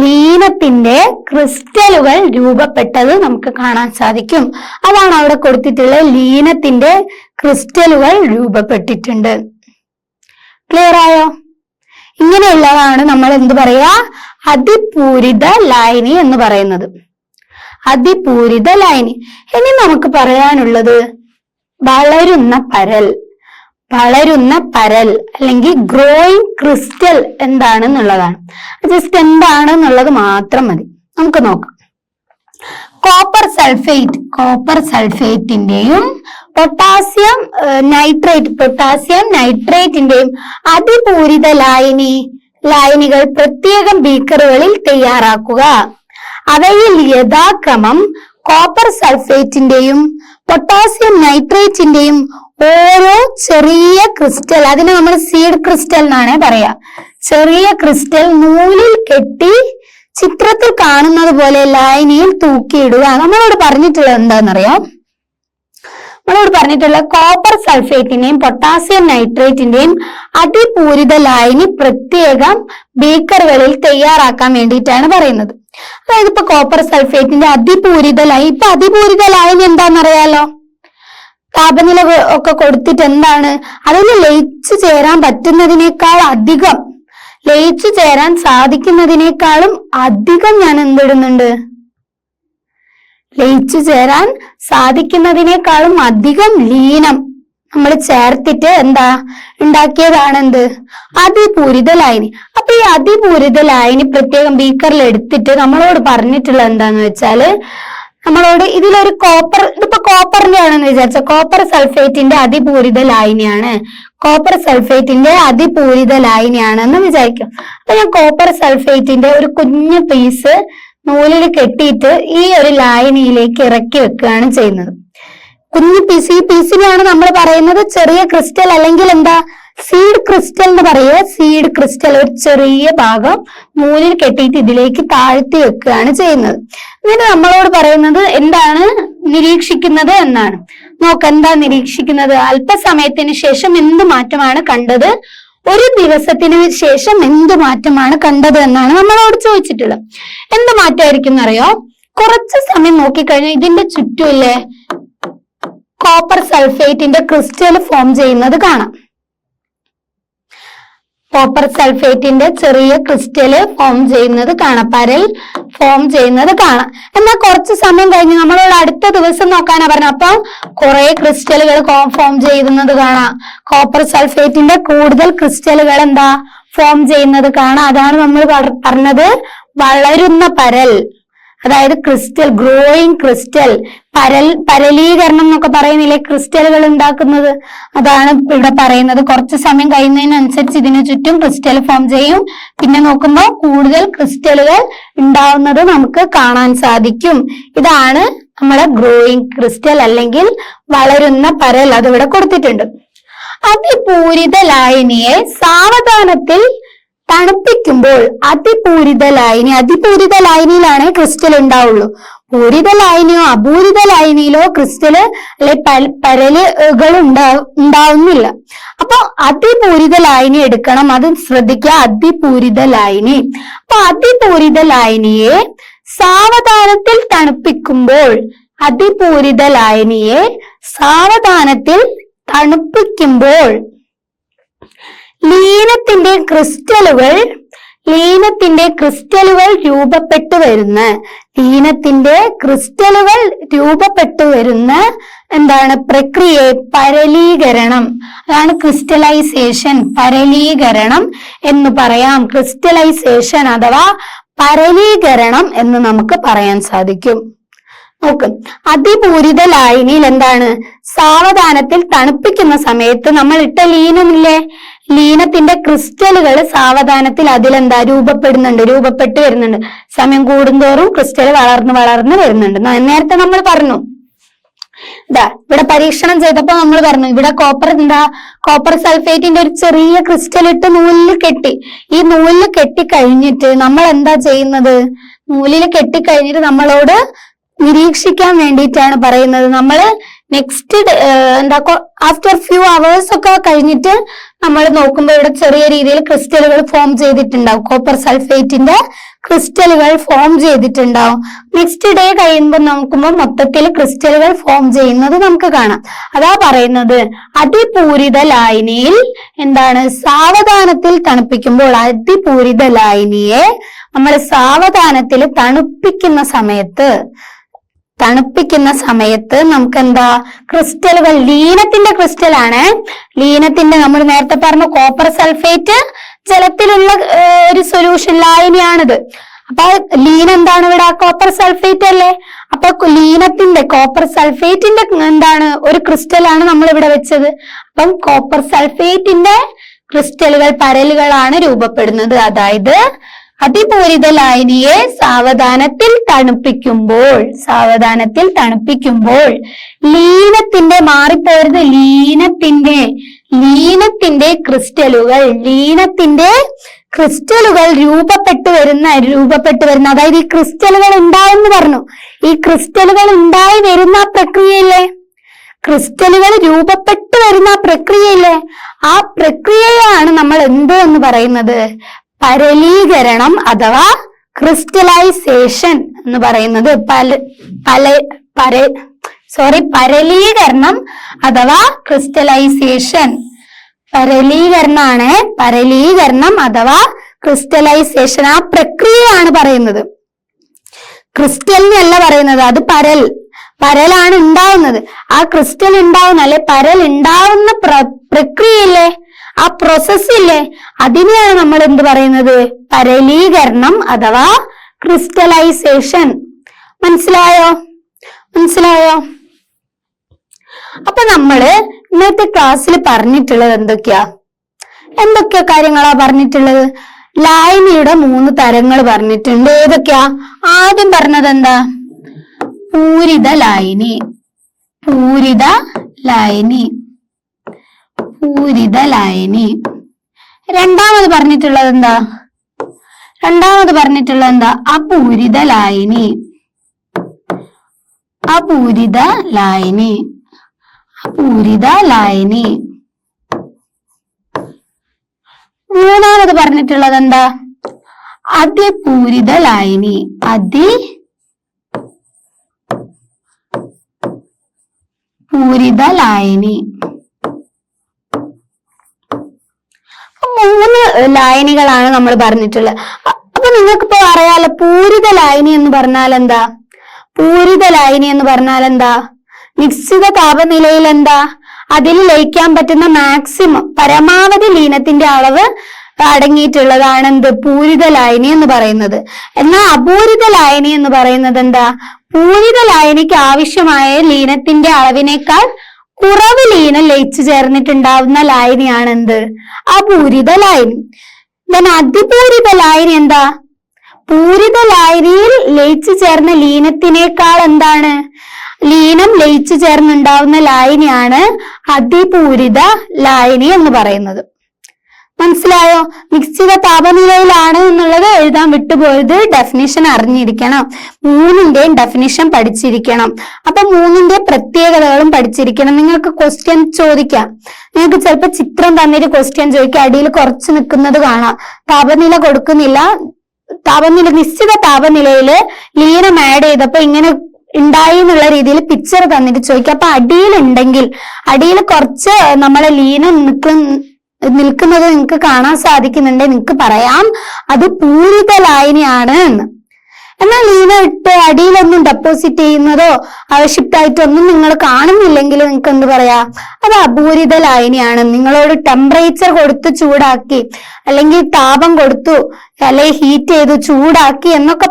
ലീനത്തിന്റെ ക്രിസ്റ്റലുകൾ രൂപപ്പെട്ടത് നമുക്ക് കാണാൻ സാധിക്കും. അതാണ് അവിടെ കൊടുത്തിട്ടുള്ളത്. ലീനത്തിന്റെ ക്രിസ്റ്റലുകൾ രൂപപ്പെട്ടിട്ടുണ്ട്. ക്ലിയർ ആയോ? ഇങ്ങനെയുള്ളതാണ് നമ്മൾ എന്ത് പറയാ? അതിപൂരിത ലായനി എന്ന് പറയുന്നത്. അതിപൂരിത ലായനി. ഇനി നമുക്ക് പറയാനുള്ളത് വളരുന്ന പരൽ അല്ലെങ്കിൽ ഗ്രോയിങ് ക്രിസ്റ്റൽ എന്താണെന്നുള്ളതാണ്. ജസ്റ്റ് എന്താണെന്നുള്ളത് മാത്രം മതി, നമുക്ക് നോക്കാം. കോപ്പർ സൾഫേറ്റിന്റെയും പൊട്ടാസ്യം നൈട്രേറ്റിന്റെയും അതിപൂരിത ലായനികൾ പ്രത്യേകം ബീക്കറുകളിൽ തയ്യാറാക്കുക. അവയിൽ യഥാക്രമം കോപ്പർ സൾഫേറ്റിന്റെയും പൊട്ടാസ്യം നൈട്രേറ്റിന്റെയും ഓരോ ചെറിയ ക്രിസ്റ്റൽ, അതിനെ നമ്മൾ സീഡ് ക്രിസ്റ്റൽ എന്നാണ് പറയാ. ചെറിയ ക്രിസ്റ്റൽ നൂലിൽ കെട്ടി ചിത്രത്തിൽ കാണുന്നത് പോലെ ലായനിയിൽ തൂക്കിയിടുക. നമ്മളോട് പറഞ്ഞിട്ടുള്ളത് എന്താണെന്നറിയാം? നമ്മളോട് പറഞ്ഞിട്ടുള്ള കോപ്പർ സൾഫേറ്റിന്റെയും പൊട്ടാസ്യം നൈട്രേറ്റിന്റെയും അതിപൂരിത ലായനി പ്രത്യേകം ബീക്കറുകളിൽ തയ്യാറാക്കാൻ വേണ്ടിയിട്ടാണ് പറയുന്നത്. അതായത് ഇപ്പൊ കോപ്പർ സൾഫേറ്റിന്റെ അതിപൂരിത ലായനി എന്താണെന്നറിയാലോ? താപനില ഒക്കെ കൊടുത്തിട്ട് എന്താണ് അതിൽ ലയിച്ചു ചേരാൻ പറ്റുന്നതിനേക്കാൾ അധികം, ലയിച്ചു ചേരാൻ സാധിക്കുന്നതിനേക്കാളും അധികം ഞാൻ എന്തിടുന്നുണ്ട്, ലയിച്ചു ചേരാൻ സാധിക്കുന്നതിനേക്കാളും അധികം ലീനം നമ്മൾ ചേർത്തിട്ട് എന്താ ഉണ്ടാക്കിയതാണ് എന്ത്, അതിപൂരിത ലായനി. അപ്പൊ ഈ അതിപൂരിത ലായനി പ്രത്യേകം ബീക്കറിൽ എടുത്തിട്ട് നമ്മളോട് പറഞ്ഞിട്ടുള്ളത് എന്താന്ന് വെച്ചാല്, നമ്മളോട് ഇതിലൊരു കോപ്പർ, ഇതിപ്പോ കോപ്പറിന്റെ ആണെന്ന് വിചാരിച്ച കോപ്പർ സൾഫേറ്റിന്റെ അതിപൂരിത ലായനിയാണ്, കോപ്പർ സൾഫേറ്റിന്റെ അതിപൂരിത ലായനിയാണെന്ന് വിചാരിക്കും. അപ്പൊ ഞാൻ കോപ്പർ സൾഫേറ്റിന്റെ ഒരു കുഞ്ഞു പീസ് നൂലിൽ കെട്ടിയിട്ട് ഈ ഒരു ലായനിയിലേക്ക് ഇറക്കി വെക്കുകയാണ് ചെയ്യുന്നത്. കുഞ്ഞു പീസ്, ഈ പീസിനെയാണ് നമ്മൾ പറയുന്നത് ചെറിയ ക്രിസ്റ്റൽ അല്ലെങ്കിൽ എന്താ സീഡ് ക്രിസ്റ്റൽ എന്ന് പറയുക. സീഡ് ക്രിസ്റ്റൽ ഒരു ചെറിയ ഭാഗം നൂലിൽ കെട്ടിയിട്ട് ഇതിലേക്ക് താഴ്ത്തി വെക്കുകയാണ് ചെയ്യുന്നത്. എന്നിട്ട് നമ്മളോട് പറയുന്നത് എന്താണ് നിരീക്ഷിക്കുന്നത് എന്നാണ്. നോക്ക് എന്താ നിരീക്ഷിക്കുന്നത്. അല്പസമയത്തിന് ശേഷം എന്ത് മാറ്റമാണ് കണ്ടത്, ഒരു ദിവസത്തിന് ശേഷം എന്ത് മാറ്റമാണ് കണ്ടത് എന്നാണ് നമ്മളോട് ചോദിച്ചിട്ടുള്ളത്. എന്ത് മാറ്റമായിരിക്കും എന്നറിയോ, കുറച്ച് സമയം നോക്കിക്കഴിഞ്ഞാൽ ഇതിന്റെ ചുറ്റുമില്ലേ കോപ്പർ സൾഫേറ്റിന്റെ ക്രിസ്റ്റൽ ഫോം ചെയ്യുന്നത് കാണാം. കോപ്പർ സൾഫേറ്റിന്റെ ചെറിയ ക്രിസ്റ്റല് ഫോം ചെയ്യുന്നത് കാണാം, പരൽ ഫോം ചെയ്യുന്നത് കാണാം. എന്നാൽ കുറച്ച് സമയം കഴിഞ്ഞ് നമ്മളോട് അടുത്ത ദിവസം നോക്കാനാ പറഞ്ഞത്. അപ്പൊ കുറെ ക്രിസ്റ്റലുകൾ ഫോം ചെയ്യുന്നത് കാണാം. കോപ്പർ സൾഫേറ്റിന്റെ കൂടുതൽ ക്രിസ്റ്റലുകൾ എന്താ ഫോം ചെയ്യുന്നത് കാണാം. അതാണ് നമ്മൾ പറഞ്ഞത് വളരുന്ന പരൽ, അതായത് ക്രിസ്റ്റൽ, ഗ്രോയിങ് ക്രിസ്റ്റൽ. പരലീകരണം എന്നൊക്കെ പറയുന്നില്ലേ ക്രിസ്റ്റലുകൾ ഉണ്ടാക്കുന്നത്, അതാണ് ഇവിടെ പറയുന്നത്. കുറച്ച് സമയം കഴിയുന്നതിനനുസരിച്ച് ഇതിനു ചുറ്റും ക്രിസ്റ്റൽ ഫോം ചെയ്യും. പിന്നെ നോക്കുമ്പോൾ കൂടുതൽ ക്രിസ്റ്റലുകൾ ഉണ്ടാവുന്നത് നമുക്ക് കാണാൻ സാധിക്കും. ഇതാണ് നമ്മളെ ഗ്രോയിങ് ക്രിസ്റ്റൽ അല്ലെങ്കിൽ വളരുന്ന പരൽ. അതിവിടെ കൊടുത്തിട്ടുണ്ട്. അതിപൂരിത ലായനിയെ സാവധാനത്തിൽ തണുപ്പിക്കുമ്പോൾ അതിപൂരിത ലായനിയിലാണ് ക്രിസ്റ്റൽ ഉണ്ടാവുള്ളൂ. പൂരിത ലായനിയോ അപൂരിത ലായനിയിലോ ക്രിസ്റ്റല് അല്ലെ പരലുകൾ ഉണ്ടാവുന്നില്ല. അപ്പൊ അതിപൂരിത ലായനി എടുക്കണം, അത് ശ്രദ്ധിക്കുക. അതിപൂരിത ലായനി. അപ്പൊ അതിപൂരിത ലായനിയെ സാവധാനത്തിൽ തണുപ്പിക്കുമ്പോൾ, അതിപൂരിത ലായനിയെ സാവധാനത്തിൽ തണുപ്പിക്കുമ്പോൾ ലീനത്തിന്റെ ക്രിസ്റ്റലുകൾ രൂപപ്പെട്ടു വരുന്ന എന്താണ് പ്രക്രിയയെ പരലീകരണം, അതാണ് ക്രിസ്റ്റലൈസേഷൻ, പരലീകരണം എന്ന് പറയാം. ക്രിസ്റ്റലൈസേഷൻ അഥവാ പരലീകരണം എന്ന് നമുക്ക് പറയാൻ സാധിക്കും. നോക്ക്, അതിപൂരിത ലായനിയിൽ എന്താണ് സാവധാനത്തിൽ തണുപ്പിക്കുന്ന സമയത്ത് നമ്മൾ ഇട്ട ലീനമില്ലേ, ലീനത്തിന്റെ ക്രിസ്റ്റലുകൾ സാവധാനത്തിൽ അതിലെന്താ രൂപപ്പെട്ടു വരുന്നുണ്ട്. സമയം കൂടുന്തോറും ക്രിസ്റ്റൽ വളർന്ന് വരുന്നുണ്ട്. നേരത്തെ നമ്മൾ പറഞ്ഞു, ഇവിടെ പരീക്ഷണം ചെയ്തപ്പോ നമ്മൾ പറഞ്ഞു, ഇവിടെ കോപ്പർ സൾഫേറ്റിന്റെ ഒരു ചെറിയ ക്രിസ്റ്റൽ ഇട്ട് നൂലിൽ കെട്ടി. ഈ നൂലിൽ കെട്ടി കഴിഞ്ഞിട്ട് നമ്മൾ എന്താ ചെയ്യുന്നത്, നൂലിൽ കെട്ടിക്കഴിഞ്ഞിട്ട് നമ്മളോട് നിരീക്ഷിക്കാൻ വേണ്ടിയിട്ടാണ് പറയുന്നത്. നമ്മള് നെക്സ്റ്റ് ആഫ്റ്റർ ഫ്യൂ അവേഴ്സ് ഒക്കെ കഴിഞ്ഞിട്ട് നമ്മൾ നോക്കുമ്പോൾ ഇവിടെ ചെറിയ രീതിയിൽ ക്രിസ്റ്റലുകൾ ഫോം ചെയ്തിട്ടുണ്ടാവും. കോപ്പർ സൾഫേറ്റിന്റെ ക്രിസ്റ്റലുകൾ ഫോം ചെയ്തിട്ടുണ്ടാവും. നെക്സ്റ്റ് ഡേ കഴിയുമ്പോൾ നോക്കുമ്പോൾ മൊത്തത്തിൽ ക്രിസ്റ്റലുകൾ ഫോം ചെയ്യുന്നത് നമുക്ക് കാണാം. അതാ പറയുന്നത് അതിപൂരിത ലായനിയിൽ എന്താണ് സാവധാനത്തിൽ തണുപ്പിക്കുമ്പോൾ, അതിപൂരിത ലായനിയെ നമ്മൾ സാവധാനത്തിൽ തണുപ്പിക്കുന്ന സമയത്ത് നമുക്ക് എന്താ ക്രിസ്റ്റലുകൾ, ലീനത്തിന്റെ ക്രിസ്റ്റലാണ്. ലീനത്തിന്റെ നമ്മൾ നേരത്തെ പറഞ്ഞ കോപ്പർ സൾഫേറ്റ് ജലത്തിലുള്ള ഒരു സൊല്യൂഷൻ ലായനിയാണിത്. അപ്പൊ ലീൻ എന്താണ് ഇവിടെ കോപ്പർ സൾഫേറ്റ് അല്ലേ. അപ്പൊ കോപ്പർ സൾഫേറ്റിന്റെ എന്താണ് ഒരു ക്രിസ്റ്റലാണ് നമ്മൾ ഇവിടെ വെച്ചത്. അപ്പം കോപ്പർ സൾഫേറ്റിന്റെ ക്രിസ്റ്റലുകൾ, പരലുകളാണ് രൂപപ്പെടുന്നത്. അതായത് അതിപൂരിത ലായനിയെ സാവധാനത്തിൽ തണുപ്പിക്കുമ്പോൾ ലീനത്തിന്റെ മാറിപ്പോരുത്, ലീനത്തിന്റെ ക്രിസ്റ്റലുകൾ രൂപപ്പെട്ടു വരുന്ന അതായത് ഈ ക്രിസ്റ്റലുകൾ ഉണ്ടായെന്ന് പറഞ്ഞു. ഈ ക്രിസ്റ്റലുകൾ ഉണ്ടായി വരുന്ന പ്രക്രിയയില്ലേ, ക്രിസ്റ്റലുകൾ രൂപപ്പെട്ടു വരുന്ന പ്രക്രിയയില്ലേ, ആ പ്രക്രിയയാണ് നമ്മൾ എന്ന് പറയുന്നത് പരലീകരണം അഥവാ ക്രിസ്റ്റലൈസേഷൻ എന്ന് പറയുന്നത്. പരലീകരണം അഥവാ ക്രിസ്റ്റലൈസേഷൻ. പരലീകരണം അഥവാ ക്രിസ്റ്റലൈസേഷൻ ആ പ്രക്രിയയാണ് പറയുന്നത്. ക്രിസ്റ്റലിനല്ല പറയുന്നത്, അത് പരലാണ് ഉണ്ടാവുന്നത്. ആ ക്രിസ്റ്റൽ ഉണ്ടാവുന്ന അല്ലെ പരൽ ഉണ്ടാവുന്ന പ്രക്രിയയില്ലേ, ആ പ്രോസസ് ഇല്ലേ, അതിനെയാണ് നമ്മൾ എന്ത് പറയുന്നത്? പരലീകരണം അഥവാ ക്രിസ്റ്റലൈസേഷൻ. മനസ്സിലായോ? അപ്പൊ നമ്മള് ഇന്നത്തെ ക്ലാസ്സിൽ പറഞ്ഞിട്ടുള്ളത് എന്തൊക്കെയാ കാര്യങ്ങളാ പറഞ്ഞിട്ടുള്ളത്? ലായനിയുടെ 3 തരങ്ങൾ പറഞ്ഞിട്ടുണ്ട്. ഏതൊക്കെയാ? ആദ്യം പറഞ്ഞത് എന്താ? പൂരിത ലായനി. രണ്ടാമത് പറഞ്ഞിട്ടുള്ളത് എന്താ? അപൂരിത ലായനി. മൂന്നാമത് പറഞ്ഞിട്ടുള്ളത് എന്താ? അതിപൂരിത ലായനി. മൂന്ന് ലായനികളാണ് നമ്മൾ പറഞ്ഞിട്ടുള്ളത്. അപ്പൊ നിങ്ങൾക്കിപ്പോ അറിയാലോ പൂരിത ലായനി എന്ന് പറഞ്ഞാൽ എന്താ? നിശ്ചിത താപനിലയിൽ അതിൽ ലയിക്കാൻ പറ്റുന്ന മാക്സിമം പരമാവധി ലീനത്തിന്റെ അളവ് അടങ്ങിയിട്ടുള്ളതാണ് പൂരിത ലായനി എന്ന് പറയുന്നത്. എന്നാൽ അപൂരിത ലായനി എന്ന് പറയുന്നത് എന്താ? പൂരിത ലായനിക്ക് ആവശ്യമായ ലീനത്തിന്റെ അളവിനേക്കാൾ കുറവ് ലീനം ലയിച്ചു ചേർന്നിട്ടുണ്ടാവുന്ന ലായനിയാണ് അപൂരിത ലായനി. അതിപൂരിത ലായനി എന്താ? പൂരിത ലായനിയിൽ ലയിച്ചു ചേർന്ന ലീനത്തിനേക്കാൾ ലീനം ലയിച്ചു ചേർന്നുണ്ടാവുന്ന ലായനിയാണ് അതിപൂരിത ലായനി എന്ന് പറയുന്നത്. മനസ്സിലായോ? നിശ്ചിത താപനിലയിലാണ് എന്നുള്ളത് എഴുതാൻ വിട്ടുപോയത്. ഡെഫിനിഷൻ അറിഞ്ഞിരിക്കണം. 3ന്റെയും ഡെഫിനിഷൻ പഠിച്ചിരിക്കണം. അപ്പൊ 3ന്റെ പ്രത്യേകതകളും പഠിച്ചിരിക്കണം. നിങ്ങൾക്ക് ക്വസ്റ്റ്യൻ ചോദിക്കാം. നിങ്ങൾക്ക് ചിലപ്പോ ചിത്രം തന്നിട്ട് ക്വസ്റ്റ്യൻ ചോദിക്കാം. അടിയിൽ കുറച്ച് നിൽക്കുന്നത് കാണാം. താപനില കൊടുക്കുന്നില്ല, നിശ്ചിത താപനിലയില് ലീനം ആഡ് ചെയ്തപ്പോ ഇങ്ങനെ ഉണ്ടായി എന്നുള്ള രീതിയിൽ പിക്ചർ തന്നിട്ട് ചോദിക്കാം. അപ്പൊ അടിയിൽ കുറച്ച് നമ്മളെ ലീനം നിൽക്കുന്നത് നിങ്ങൾക്ക് കാണാൻ സാധിക്കുന്നുണ്ടെങ്കിൽ നിങ്ങൾക്ക് പറയാം അത് പൂരിത ലായനിയാണ് എന്ന്. എന്നാൽ ലീനം ഇട്ട് അടിയിലൊന്നും ഡെപ്പോസിറ്റ് ചെയ്യുന്നതോ ഷിഫ്റ്റ് ആയിട്ടൊന്നും നിങ്ങൾ കാണുന്നില്ലെങ്കിൽ നിങ്ങൾക്ക് എന്ത് പറയാം? അത് അപൂരിത ലായനിയാണ്. നിങ്ങളോട് ടെമ്പറേച്ചർ കൊടുത്ത് ചൂടാക്കി, അല്ലെങ്കിൽ താപം കൊടുത്തു, അല്ലെങ്കിൽ ഹീറ്റ് ചെയ്തു ചൂടാക്കി എന്നൊക്കെ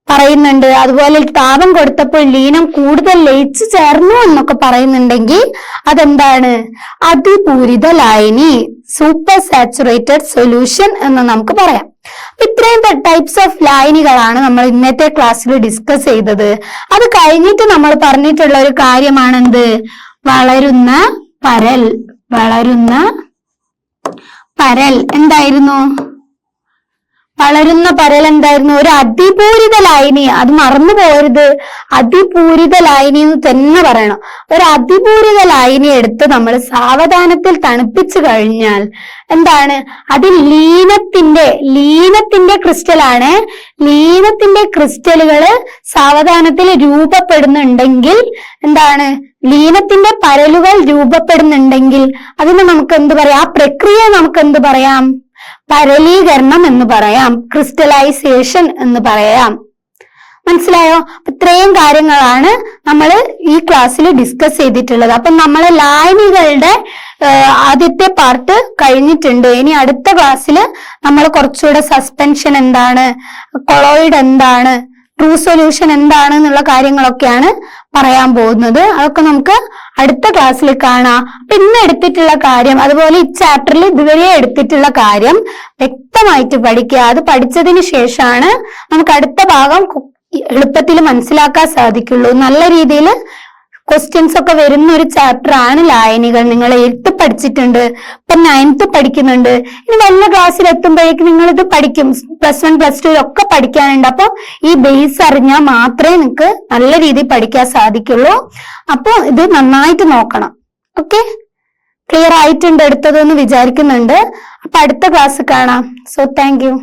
പറയുന്നുണ്ട്. അതുപോലെ താപം കൊടുത്തപ്പോൾ ലീനം കൂടുതൽ ലയിച്ചു ചേർന്നു എന്നൊക്കെ പറയുന്നുണ്ടെങ്കിൽ അതെന്താണ്? അതിപൂരിത ലായനി, സൂപ്പർ സാച്ചുറേറ്റഡ് സൊല്യൂഷൻ എന്ന് നമുക്ക് പറയാം. ഇത്രയും ടൈപ്സ് ഓഫ് ലായനികളാണ് നമ്മൾ ഇന്നത്തെ ക്ലാസ്സിൽ ഡിസ്കസ് ചെയ്തത്. അത് കഴിഞ്ഞിട്ട് നമ്മൾ പറഞ്ഞിട്ടുള്ള ഒരു കാര്യമാണ് വളരുന്ന പരൽ എന്തായിരുന്നു? ഒരു അതിപൂരിത ലായനി. അത് മറന്നു പോരുത്, അതിപൂരിത ലായനി എന്ന് തന്നെ പറയണം. ഒരു അതിപൂരിത ലായനി എടുത്ത് നമ്മൾ സാവധാനത്തിൽ തണുപ്പിച്ചു കഴിഞ്ഞാൽ അതിൽ ലീനത്തിന്റെ ക്രിസ്റ്റലാണ്. ലീനത്തിന്റെ ക്രിസ്റ്റലുകൾ സാവധാനത്തിൽ രൂപപ്പെടുന്നുണ്ടെങ്കിൽ ലീനത്തിന്റെ പരലുകൾ രൂപപ്പെടുന്നുണ്ടെങ്കിൽ അതിന് നമുക്ക് ആ പ്രക്രിയ നമുക്ക് പറയാം? പരലീകരണം എന്ന് പറയാം, ക്രിസ്റ്റലൈസേഷൻ എന്ന് പറയാം. മനസ്സിലായോ? ഇത്രയും കാര്യങ്ങളാണ് നമ്മൾ ഈ ക്ലാസ്സിൽ ഡിസ്കസ് ചെയ്തിട്ടുള്ളത്. അപ്പൊ നമ്മളെ ലായനികളുടെ ആദ്യത്തെ പാർട്ട് കഴിഞ്ഞിട്ടുണ്ട്. ഇനി അടുത്ത ക്ലാസ്സിൽ നമ്മൾ കുറച്ചുകൂടെ സസ്പെൻഷൻ എന്താണ്, കൊളോയിഡ് എന്താണ്, ട്രൂ സൊല്യൂഷൻ എന്താണ് എന്നുള്ള കാര്യങ്ങളൊക്കെയാണ് പറയാൻ പോകുന്നത്. അതൊക്കെ നമുക്ക് അടുത്ത ക്ലാസ്സിൽ കാണാം. അപ്പൊ ഇന്ന് എടുത്തിട്ടുള്ള കാര്യം, അതുപോലെ ഈ ചാപ്റ്ററിൽ ഇതുവരെ എടുത്തിട്ടുള്ള കാര്യം വ്യക്തമായിട്ട് പഠിക്കുക. അത് പഠിച്ചതിന് ശേഷമാണ് നമുക്ക് അടുത്ത ഭാഗം എളുപ്പത്തിൽ മനസ്സിലാക്കാൻ സാധിക്കുള്ളൂ. നല്ല രീതിയിൽ ക്വസ്റ്റ്യൻസ് ഒക്കെ വരുന്ന ഒരു ചാപ്റ്റർ ആണ് ലായനികൾ. നിങ്ങൾ 8th പഠിച്ചിട്ടുണ്ട്, ഇപ്പൊ 9th പഠിക്കുന്നുണ്ട്. ഇനി വലിയ ക്ലാസ്സിൽ എത്തുമ്പോഴേക്കും നിങ്ങൾ ഇത് പഠിക്കും. +1 +2 ഒക്കെ പഠിക്കാനുണ്ട്. അപ്പൊ ഈ ബേസ് അറിഞ്ഞാൽ മാത്രമേ നിങ്ങൾക്ക് നല്ല രീതിയിൽ പഠിക്കാൻ സാധിക്കുള്ളൂ. അപ്പൊ ഇത് നന്നായിട്ട് നോക്കണം. ഓക്കെ, ക്ലിയർ ആയിട്ടുണ്ട് എടുത്തതെന്ന് വിചാരിക്കുന്നുണ്ട്. അപ്പൊ അടുത്ത ക്ലാസ് കാണാം. So thank you.